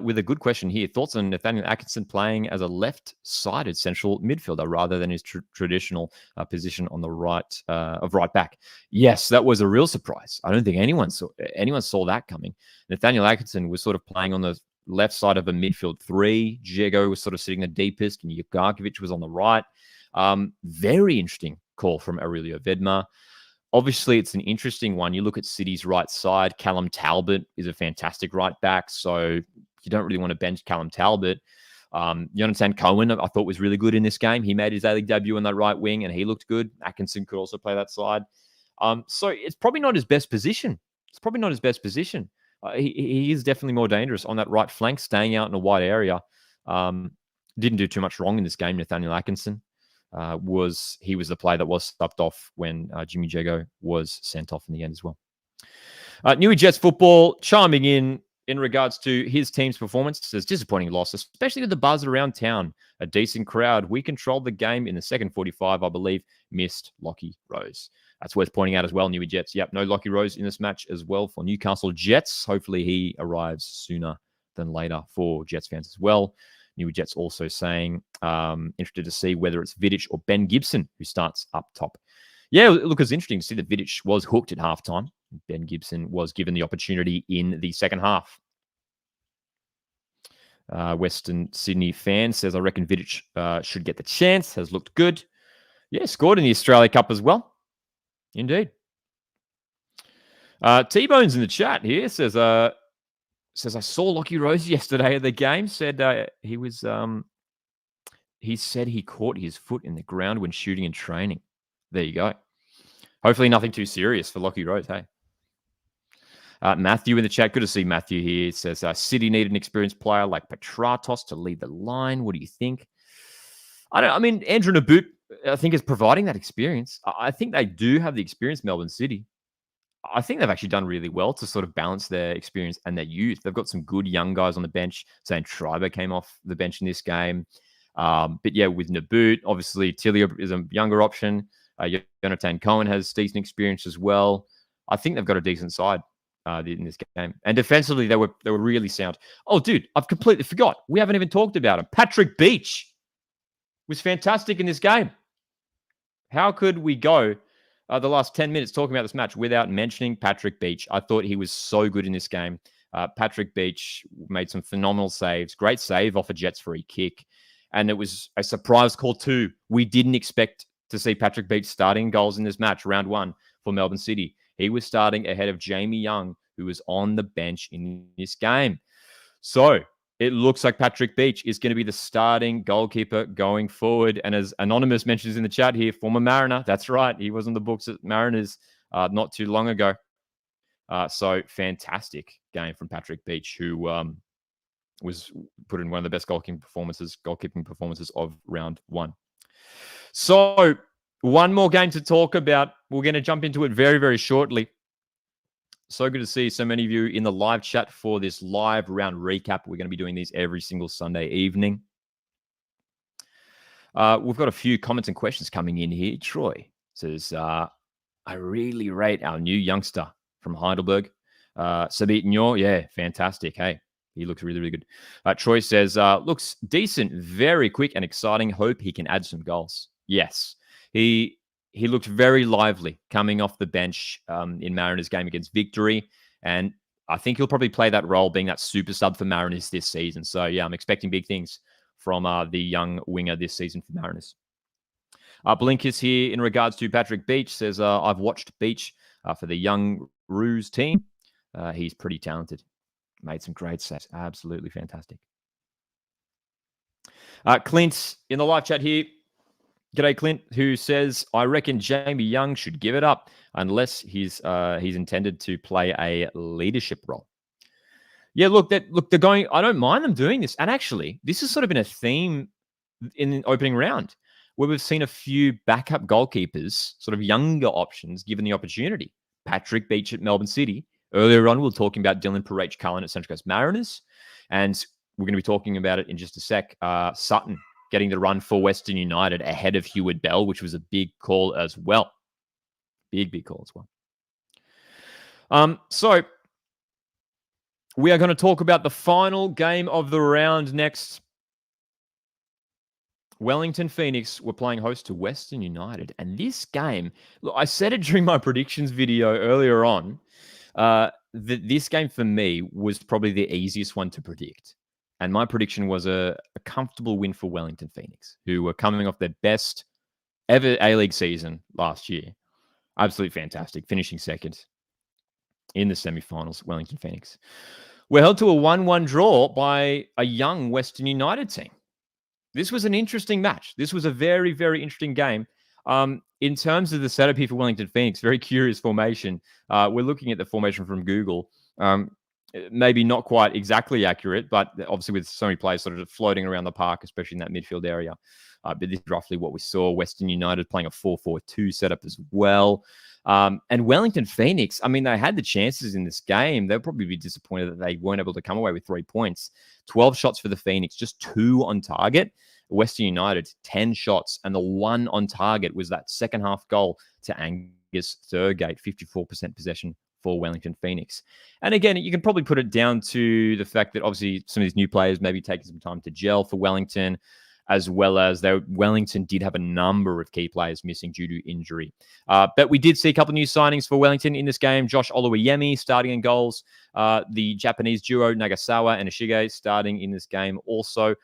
with a good question here. Thoughts on Nathaniel Atkinson playing as a left-sided central midfielder rather than his traditional position on the right of right back? Yes, that was a real surprise. I don't think anyone saw that coming. Nathaniel Atkinson was sort of playing on the left side of a midfield 3. Jago was sort of sitting the deepest, and Jugarkovic was on the right. Very interesting call from Aurelio Vedma. Obviously, it's an interesting one. You look at City's right side. Callum Talbot is a fantastic right back, so you don't really want to bench Callum Talbot. Jonathan Cohen, I thought, was really good in this game. He made his A-League debut on that right wing, and he looked good. Atkinson could also play that side. So it's probably not his best position. He is definitely more dangerous on that right flank, staying out in a wide area. Didn't do too much wrong in this game, Nathaniel Atkinson. He was the player that was subbed off when Jimmy Jago was sent off in the end as well. Newey Jets football chiming in regards to his team's performance. Says disappointing loss, especially with the buzz around town. A decent crowd. We controlled the game in the second 45, I believe. Missed Lockie Rose. That's worth pointing out as well. Newey Jets. Yep, no Lockie Rose in this match as well for Newcastle Jets. Hopefully he arrives sooner than later for Jets fans as well. Newey Jets also saying, interested to see whether it's Vidic or Ben Gibson who starts up top. Yeah, look, it's interesting to see that Vidic was hooked at halftime. Ben Gibson was given the opportunity in the second half. Western Sydney fan says, I reckon Vidic should get the chance. Has looked good. Yeah, scored in the Australia Cup as well. Indeed. T-Bone's in the chat here. Says, I saw Lockie Rose yesterday at the game. Said he said he caught his foot in the ground when shooting and training. There you go. Hopefully nothing too serious for Lockie Rose, hey? Matthew in the chat. Good to see Matthew here. It says, City need an experienced player like Petratos to lead the line. What do you think? Andrew Naboot, I think, is providing that experience. I think they do have the experience, Melbourne City. I think they've actually done really well to sort of balance their experience and their youth. They've got some good young guys on the bench. Zane Schreiber came off the bench in this game. But yeah, with Naboot, obviously Tilly is a younger option. Jonathan Cohen has decent experience as well. I think they've got a decent side in this game. And defensively, they were really sound. Oh, dude, I've completely forgot. We haven't even talked about him. Patrick Beach was fantastic in this game. How could we go the last 10 minutes talking about this match without mentioning Patrick Beach? I thought he was so good in this game. Patrick Beach made some phenomenal saves. Great save off a Jets free kick. And it was a surprise call too. We didn't expect to see Patrick Beach starting goals in this match, round one for Melbourne City. He was starting ahead of Jamie Young, who was on the bench in this game. So it looks like Patrick Beach is going to be the starting goalkeeper going forward. And as Anonymous mentions in the chat here, former Mariner. That's right. He was on the books at Mariners not too long ago. So fantastic game from Patrick Beach, who was put in one of the best goalkeeping performances of round one. So one more game to talk about. We're going to jump into it very, very shortly. So good to see so many of you in the live chat for this live round recap. We're going to be doing these every single Sunday evening. We've got a few comments and questions coming in here. Troy says, I really rate our new youngster from Heidelberg. Sabit Nyor, yeah, fantastic. Hey, he looks really, really good. Troy says, looks decent, very quick and exciting. Hope he can add some goals. Yes, he looked very lively coming off the bench in Mariners' game against Victory. And I think he'll probably play that role being that super sub for Mariners this season. So, yeah, I'm expecting big things from the young winger this season for Mariners. Blinkers here in regards to Patrick Beach says, I've watched Beach for the young Roos team. He's pretty talented. Made some great saves. Absolutely fantastic. Clint in the live chat here. G'day, Clint, who says, I reckon Jamie Young should give it up unless he's intended to play a leadership role. Yeah, look, they're going, I don't mind them doing this. And actually, this has sort of been a theme in the opening round where we've seen a few backup goalkeepers, sort of younger options, given the opportunity. Patrick Beach at Melbourne City. Earlier on, we were talking about Dylan Parach-Cullen at Central Coast Mariners. And we're going to be talking about it in just a sec. Sutton getting the run for Western United ahead of Heward Bell, which was a big call as well. Big call as well. So we are going to talk about the final game of the round next. Wellington Phoenix were playing host to Western United. And this game, look, I said it during my predictions video earlier on, that this game for me was probably the easiest one to predict. And my prediction was a comfortable win for Wellington Phoenix, who were coming off their best ever A-League season last year. Absolutely fantastic, finishing second in the semi-finals, Wellington Phoenix. We're held to a 1-1 draw by a young Western United team. This was an interesting match. This was a very, very interesting game. In terms of the setup here for Wellington Phoenix, very curious formation. We're looking at the formation from Google. Maybe not quite exactly accurate, but obviously with so many players sort of floating around the park, especially in that midfield area. But this is roughly what we saw. Western United playing a 4-4-2 setup as well. And Wellington Phoenix, I mean, they had the chances in this game. They'll probably be disappointed that they weren't able to come away with 3 points. 12 shots for the Phoenix, just 2 on target. Western United, 10 shots. And the 1 on target was that second half goal to Angus Thurgate, 54% possession for Wellington Phoenix. And again, you can probably put it down to the fact that obviously some of these new players maybe taking some time to gel for Wellington. as well as Wellington did have a number of key players missing due to injury. But we did see a couple of new signings for Wellington in this game. Josh Oluwayemi starting in goals. The Japanese duo Nagasawa and Ishige starting in this game. Also,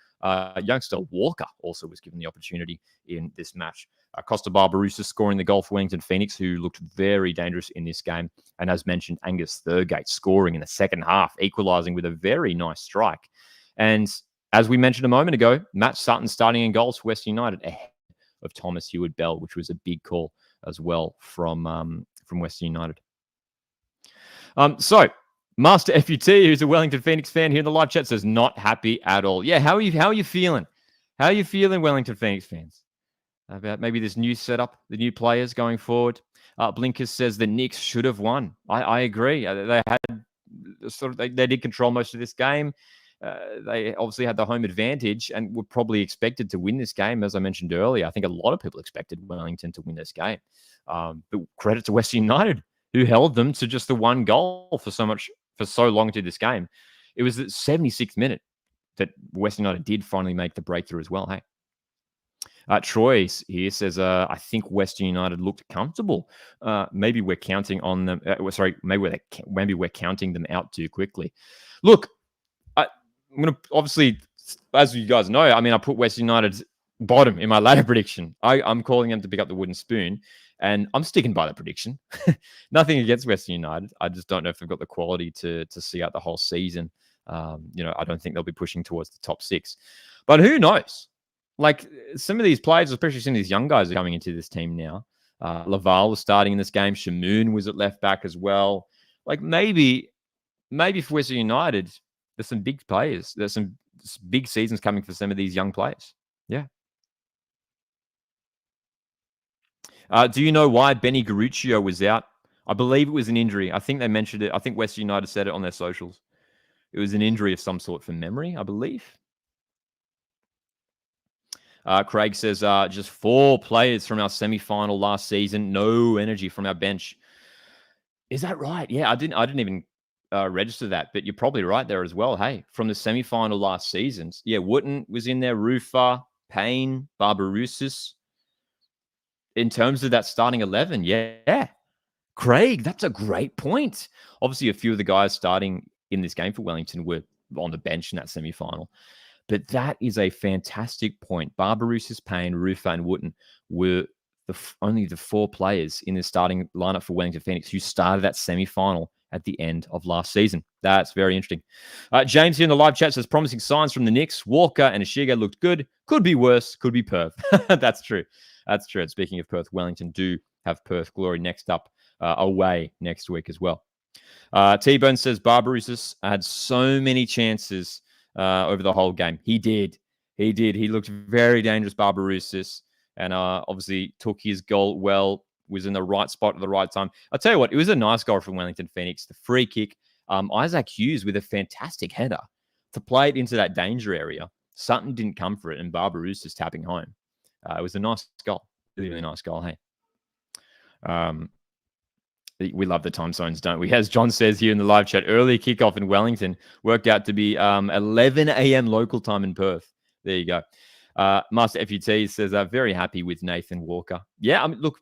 youngster Walker also was given the opportunity in this match. Costa Barbarouses scoring the goal for Wellington Phoenix, who looked very dangerous in this game. And as mentioned, Angus Thurgate scoring in the second half, equalising with a very nice strike. And as we mentioned a moment ago, Matt Sutton starting in goals for Western United ahead of Thomas Hewitt-Bell, which was a big call as well from Western United. So Master FUT, who's a Wellington Phoenix fan here in the live chat, says not happy at all. Yeah, how are you feeling? How are you feeling, Wellington Phoenix fans? About maybe this new setup, the new players going forward. Blinkers says the Knicks should have won. I agree. They had they did control most of this game. They obviously had the home advantage and were probably expected to win this game. As I mentioned earlier, I think a lot of people expected Wellington to win this game. But credit to Western United, who held them to just the one goal for so long into this game. It was the 76th minute that Western United did finally make the breakthrough as well. Hey. Troy here says, I think Western United looked comfortable. Maybe we're counting on them. Maybe we're counting them out too quickly. Look, I'm going to obviously, as you guys know, I put Western United's bottom in my ladder prediction. I'm calling them to pick up the wooden spoon, and I'm sticking by that prediction. Nothing against Western United. I just don't know if they've got the quality to see out the whole season. I don't think they'll be pushing towards the top 6. But who knows? Like some of these players, especially some of these young guys are coming into this team now. Laval was starting in this game. Shamoon was at left back as well. Like maybe for Western United, there's some big players. There's some big seasons coming for some of these young players. Yeah. Do you know why Benny Garuccio was out? I believe it was an injury. I think they mentioned it. I think Western United said it on their socials. It was an injury of some sort from memory, I believe. Craig says, just 4 players from our semi-final last season. No energy from our bench. Is that right? Yeah, I didn't even register that, but you're probably right there as well. Hey, from the semi-final last season. Yeah, Wooten was in there, Rufa, Payne, Barbarouses. In terms of that starting 11, yeah. Craig, that's a great point. Obviously, a few of the guys starting in this game for Wellington were on the bench in that semi-final. But that is a fantastic point. Barbarouses, Payne, Rufa, and Wooten were only the 4 players in the starting lineup for Wellington Phoenix who started that semi-final at the end of last season. That's very interesting. James here in the live chat says, promising signs from the Knicks. Walker and Ishige looked good. Could be worse. Could be Perth. That's true. That's true. And speaking of Perth, Wellington do have Perth Glory next up away next week as well. T-Bone says, Barbarouses had so many chances over the whole game. He did. He looked very dangerous, Barbarouses, and obviously took his goal well, was in the right spot at the right time. I'll tell you what, it was a nice goal from Wellington Phoenix. The free kick, Isaac Hughes with a fantastic header to play it into that danger area. Sutton didn't come for it, and Barbarouses tapping home. It was a nice goal. Really, really nice goal, hey. We love the time zones, don't we? As John says here in the live chat, early kickoff in Wellington worked out to be 11 a.m. local time in Perth. There you go. Master FUT says, very happy with Nathan Walker. Yeah, look,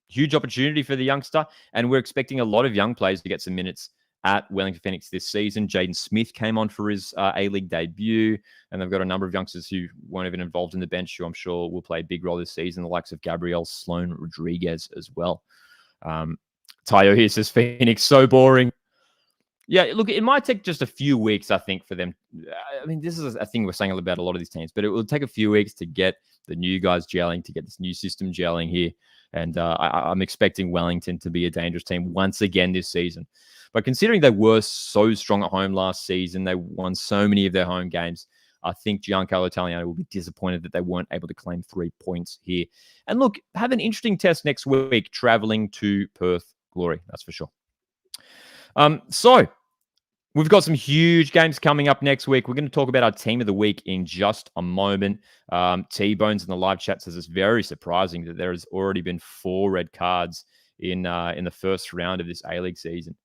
huge opportunity for the youngster, and we're expecting a lot of young players to get some minutes at Wellington Phoenix this season. Jaden Smith came on for his A-League debut, and they've got a number of youngsters who weren't even involved in the bench who I'm sure will play a big role this season, the likes of Gabriel Sloan Rodriguez as well. Tayo here says, Phoenix, so boring. Yeah, look, it might take just a few weeks, I think, for them. This is a thing we're saying about a lot of these teams, but it will take a few weeks to get the new guys gelling, to get this new system gelling here. And I'm expecting Wellington to be a dangerous team once again this season. But considering they were so strong at home last season, they won so many of their home games, I think Giancarlo Italiano will be disappointed that they weren't able to claim 3 points here. And look, have an interesting test next week, traveling to Perth Glory, that's for sure. So we've got some huge games coming up next week. We're going to talk about our team of the week in just a moment. T-Bones in the live chat says it's very surprising that there has already been 4 red cards in the first round of this A-League season.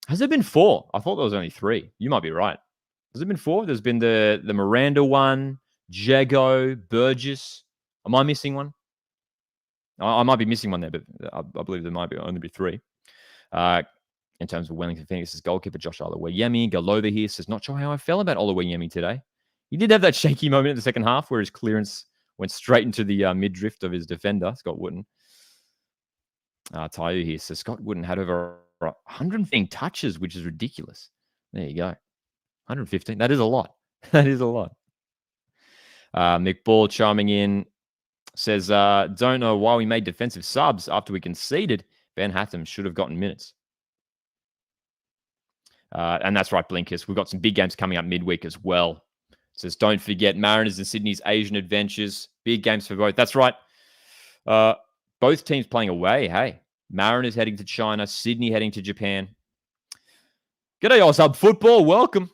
Has there been 4? I thought there was only 3. You might be right. Has it been 4? There's been the Miranda one, Jago, Burgess. Am I missing one? I might be missing one there, but I believe there might only be three. In terms of Wellington Phoenix's goalkeeper, Josh Oluwayemi. Galova here says, not sure how I felt about Oluwayemi today. He did have that shaky moment in the second half where his clearance went straight into the mid-drift of his defender, Scott Wooden. Tayu here says, Scott Wooden had over 115 touches, which is ridiculous. There you go. 115. That is a lot. That is a lot. Mick Ball chiming in says, don't know why we made defensive subs after we conceded. Ben Hatham should have gotten minutes. And that's right, Blinkers. We've got some big games coming up midweek as well. Says, don't forget Mariners and Sydney's Asian Adventures. Big games for both. That's right. Both teams playing away. Hey, Mariners heading to China, Sydney heading to Japan. G'day, Ozhub Football. Welcome.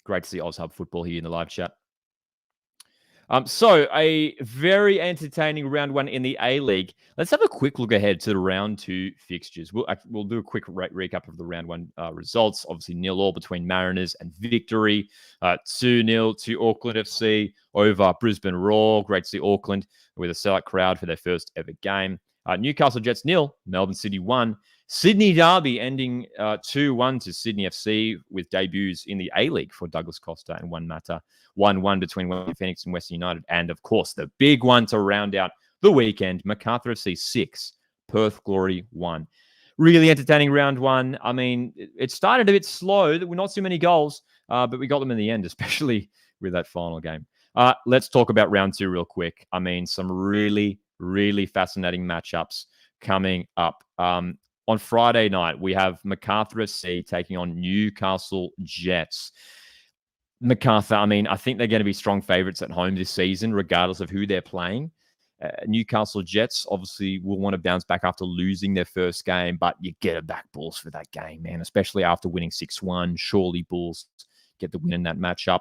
Great to see Ozhub Football here in the live chat. So a very entertaining round one in the A-League. Let's have a quick look ahead to the round two fixtures. We'll do a quick recap of the round one results. Obviously, 0-0 between Mariners and Victory. 2-0 to Auckland FC over Brisbane Roar. Great to see Auckland with a sellout crowd for their first ever game. Newcastle Jets 0, Melbourne City 1. Sydney Derby ending 2-1 to Sydney FC with debuts in the A-League for Douglas Costa and Juan Mata. 1-1 between Wellington Phoenix and Western United. And, of course, the big one to round out the weekend, Macarthur FC 6, Perth Glory 1. Really entertaining round one. I mean, it started a bit slow. There were not too many goals, but we got them in the end, especially with that final game. Let's talk about round two real quick. I mean, some really, really fascinating matchups coming up. On Friday night, we have Macarthur FC taking on Newcastle Jets. Macarthur, I mean, I think they're going to be strong favourites at home this season, regardless of who they're playing. Newcastle Jets obviously will want to bounce back after losing their first game, but you get a back Bulls for that game, man, especially after winning 6-1. Surely Bulls get the win in that matchup.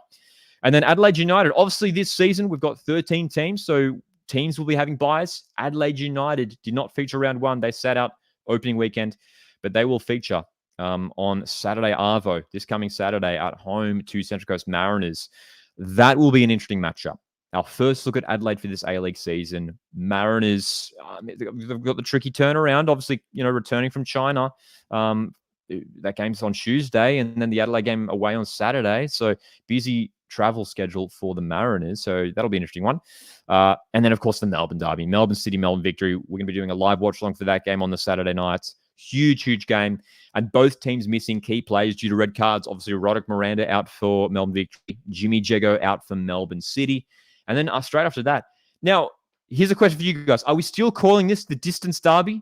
And then Adelaide United. Obviously, this season, we've got 13 teams, so teams will be having buys. Adelaide United did not feature round one. They sat out opening weekend, but they will feature on Saturday Arvo, this coming Saturday at home to Central Coast Mariners. That will be an interesting matchup. Our first look at Adelaide for this A-League season. Mariners, they've got the tricky turnaround, obviously, returning from China. That game's on Tuesday, and then the Adelaide game away on Saturday. So busy travel schedule for the Mariners. So that'll be an interesting one. And then, of course, the Melbourne Derby. Melbourne City, Melbourne Victory. We're going to be doing a live watch-along for that game on the Saturday nights. Huge, huge game. And both teams missing key players due to red cards. Obviously, Roderick Miranda out for Melbourne Victory. Jimmy Jago out for Melbourne City. And then straight after that. Now, here's a question for you guys. Are we still calling this the distance derby?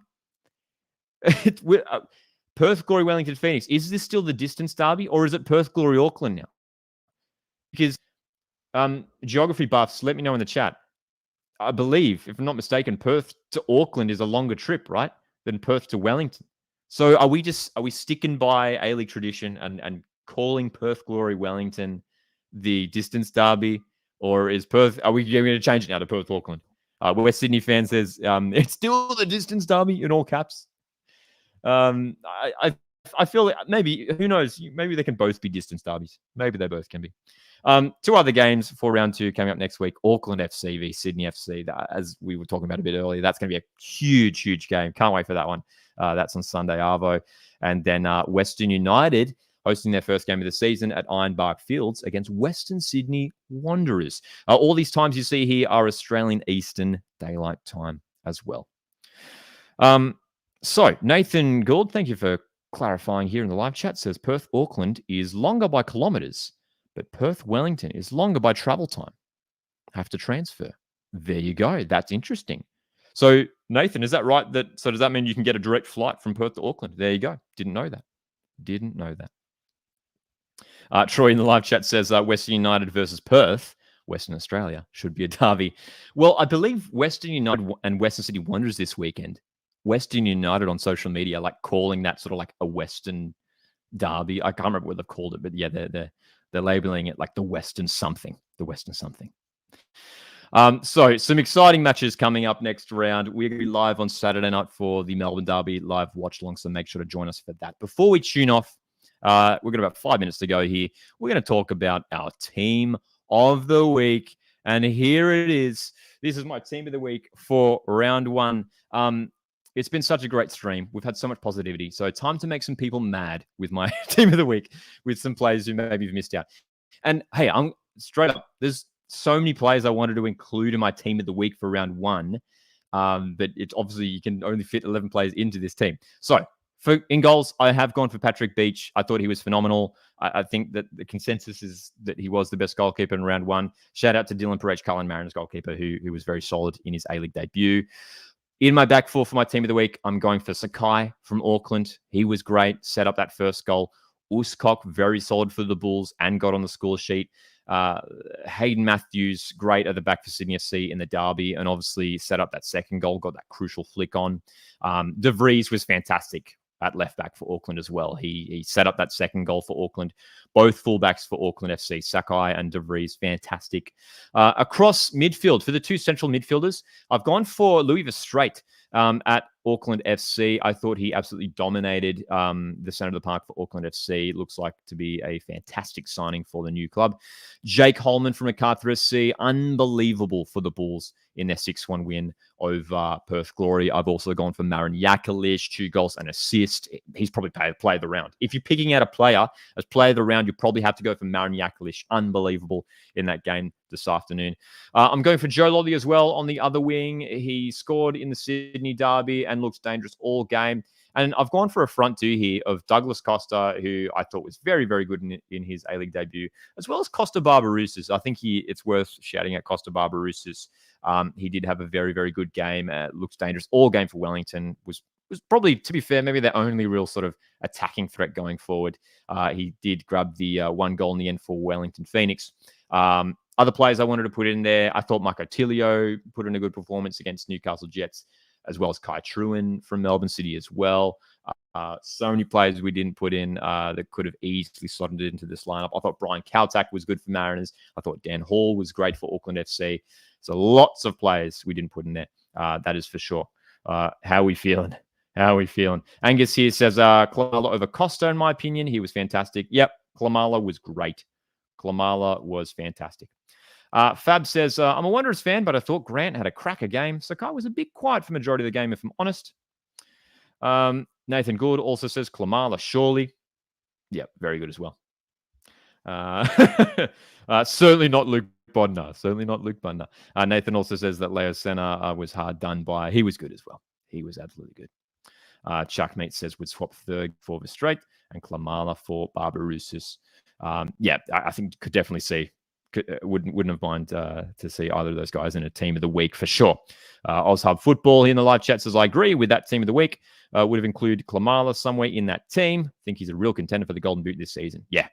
Perth Glory, Wellington Phoenix. Is this still the distance derby, or is it Perth Glory, Auckland now? Because geography buffs, let me know in the chat. I believe, if I'm not mistaken, Perth to Auckland is a longer trip, right, than Perth to Wellington. So are we sticking by A-League tradition and calling Perth Glory Wellington the distance derby, or are we going to change it now to Perth Auckland? West Sydney fan says it's still the distance derby in all caps. I feel like maybe, who knows, maybe they can both be distance derbies. Maybe they both can be. Two other games for round two coming up next week. Auckland FC v Sydney FC. As we were talking about a bit earlier, that's going to be a huge, huge game. Can't wait for that one. That's on Sunday, Arvo. And then Western United hosting their first game of the season at Ironbark Fields against Western Sydney Wanderers. All these times you see here are Australian Eastern Daylight Time as well. So Nathan Gould, thank you for clarifying here in the live chat, says Perth Auckland is longer by kilometres, but Perth Wellington is longer by travel time. Have to transfer. There you go. That's interesting. So Nathan, is that right? So does that mean you can get a direct flight from Perth to Auckland? There you go. Didn't know that. Troy in the live chat says Western United versus Perth, Western Australia, should be a derby. Well, I believe Western United and Western City Wanderers this weekend. Western United on social media, like calling that sort of like a Western derby. I can't remember what they've called it, but yeah, they're labeling it like the Western something. So some exciting matches coming up next round. We're going to be live on Saturday night for the Melbourne Derby live watch along, so make sure to join us for that. Before we tune off, we've got about 5 minutes to go here. We're going to talk about our team of the week. And here it is. This is my team of the week for round one. It's been such a great stream. We've had so much positivity. So time to make some people mad with my team of the week, with some players who maybe have missed out. And hey, I'm straight up. There's so many players I wanted to include in my team of the week for round one. But it's obviously you can only fit 11 players into this team. So in goals, I have gone for Patrick Beach. I thought he was phenomenal. I think that the consensus is that he was the best goalkeeper in round one. Shout out to Dylan Perech, Cullen Mariners goalkeeper, who was very solid in his A-League debut. In my back four for my team of the week, I'm going for Sakai from Auckland. He was great, set up that first goal. Uskok, very solid for the Bulls and got on the score sheet. Hayden Matthews, great at the back for Sydney FC in the derby, and obviously set up that second goal, got that crucial flick on. De Vries was fantastic at left back for Auckland as well. He set up that second goal for Auckland. Both fullbacks for Auckland FC, Sakai and De Vries, fantastic. Across midfield, for the two central midfielders, I've gone for Louis Verstraete at Auckland FC. I thought he absolutely dominated the centre of the park for Auckland FC. Looks like to be a fantastic signing for the new club. Jake Holman from Macarthur SC, unbelievable for the Bulls in their 6-1 win over Perth Glory. I've also gone for Marin Jakalic, 2 goals and assist. He's probably player of the round. If you're picking out a player as player of the round, you probably have to go for Marin Jakalic. Unbelievable in that game this afternoon. I'm going for Joe Lolly as well on the other wing. He scored in the Sydney derby and looks dangerous all game. And I've gone for a front two here of Douglas Costa, who I thought was very, very good in his A-League debut, as well as Costa Barbarouses. I think it's worth shouting at Costa Barbarouses. He did have a very, very good game. Looks dangerous all game for Wellington. Was probably, to be fair, maybe their only real sort of attacking threat going forward. He did grab the 1 goal in the end for Wellington Phoenix. Other players I wanted to put in there, I thought Macarthur put in a good performance against Newcastle Jets, as well as Kai Truan from Melbourne City as well. So many players we didn't put in that could have easily slotted into this lineup. I thought Brian Kautak was good for Mariners. I thought Dan Hall was great for Auckland FC. So lots of players we didn't put in there. That is for sure. How are we feeling? How are we feeling? Angus here says Klamala over Costa, in my opinion. He was fantastic. Yep, Klamala was great. Klamala was fantastic. Fab says, I'm a Wanderers fan, but I thought Grant had a cracker game. Sakai was a bit quiet for majority of the game, if I'm honest. Nathan Good also says Klamala, surely. Yeah, very good as well. Certainly not Luke Bodnar. Certainly not Luke Bodnar. Nathan also says that Leo Senna was hard done by. He was good as well. He was absolutely good. Chuck Meat says would swap third for Verstraete and Klamala for Barbarouses. Yeah, I think could definitely see. Wouldn't have mind to see either of those guys in a team of the week for sure. OzHub Football here in the live chat says, I agree with that team of the week. Would have included Klamala somewhere in that team. I think he's a real contender for the Golden Boot this season. Yeah,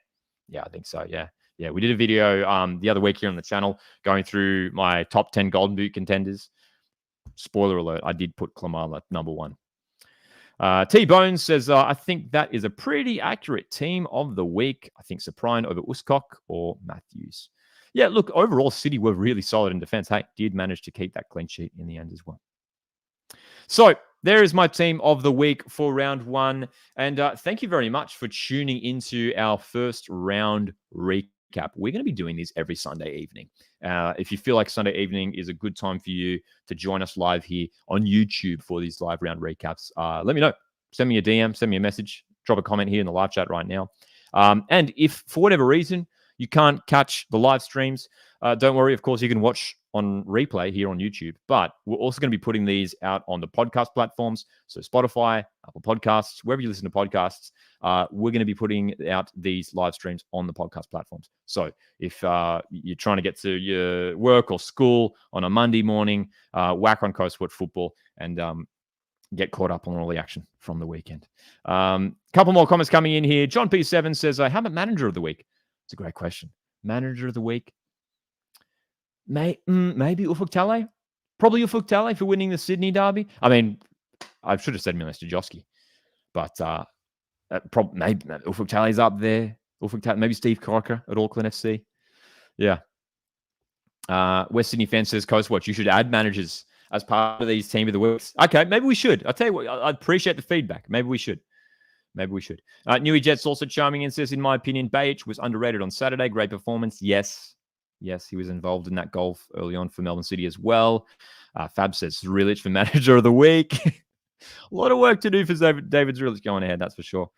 I think so. Yeah. We did a video the other week here on the channel going through my top 10 Golden Boot contenders. Spoiler alert, I did put Klamala number 1. T-Bones says, I think that is a pretty accurate team of the week. I think Soprine over Uskok or Matthews. Yeah, look, overall, City were really solid in defense. Hey, did manage to keep that clean sheet in the end as well. So there is my team of the week for round 1. And thank you very much for tuning into our first round recap. We're going to be doing these every Sunday evening. If you feel like Sunday evening is a good time for you to join us live here on YouTube for these live round recaps, let me know. Send me a DM, send me a message, drop a comment here in the live chat right now. And if for whatever reason you can't catch the live streams, don't worry. Of course, you can watch on replay here on YouTube, but we're also going to be putting these out on the podcast platforms. So Spotify, Apple Podcasts, wherever you listen to podcasts, we're going to be putting out these live streams on the podcast platforms. So if you're trying to get to your work or school on a Monday morning, whack on Costa Football and get caught up on all the action from the weekend. Couple more comments coming in here. John P7 says, how about manager of the week? It's a great question. Manager of the week. Maybe Ufuk Talay. Probably Ufuk Talay for winning the Sydney derby. I mean, I should have said Milos Djosky, but maybe Ufuk Talay's up there. Maybe Steve Crocker at Auckland FC. Yeah. West Sydney fan says, Coastwatch, you should add managers as part of these team of the weeks. Okay, maybe we should. I'll tell you what, I appreciate the feedback. Maybe we should. Newy Jets also chiming in says, in my opinion, Bajic was underrated on Saturday. Great performance. Yes. Yes, he was involved in that goal early on for Melbourne City as well. Fab says Zrilic for manager of the week. A lot of work to do for David Zrilic going ahead, that's for sure.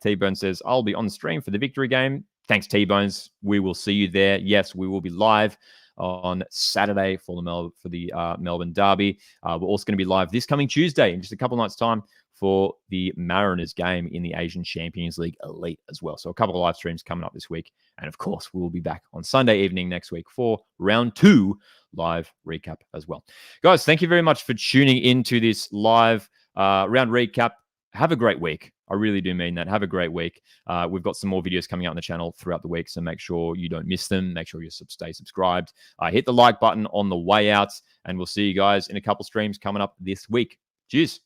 T-Bone says, I'll be on stream for the victory game. Thanks, T-Bones. We will see you there. Yes, we will be live on Saturday for the Melbourne Derby. We're also going to be live this coming Tuesday in just a couple of nights' time for the Mariners game in the Asian Champions League Elite as well. So a couple of live streams coming up this week. And of course, we will be back on Sunday evening next week for round 2 live recap as well. Guys, thank you very much for tuning into this live round recap. Have a great week. I really do mean that. Have a great week. We've got some more videos coming out on the channel throughout the week, so make sure you don't miss them. Make sure you stay subscribed. Hit the like button on the way out, and we'll see you guys in a couple streams coming up this week. Cheers.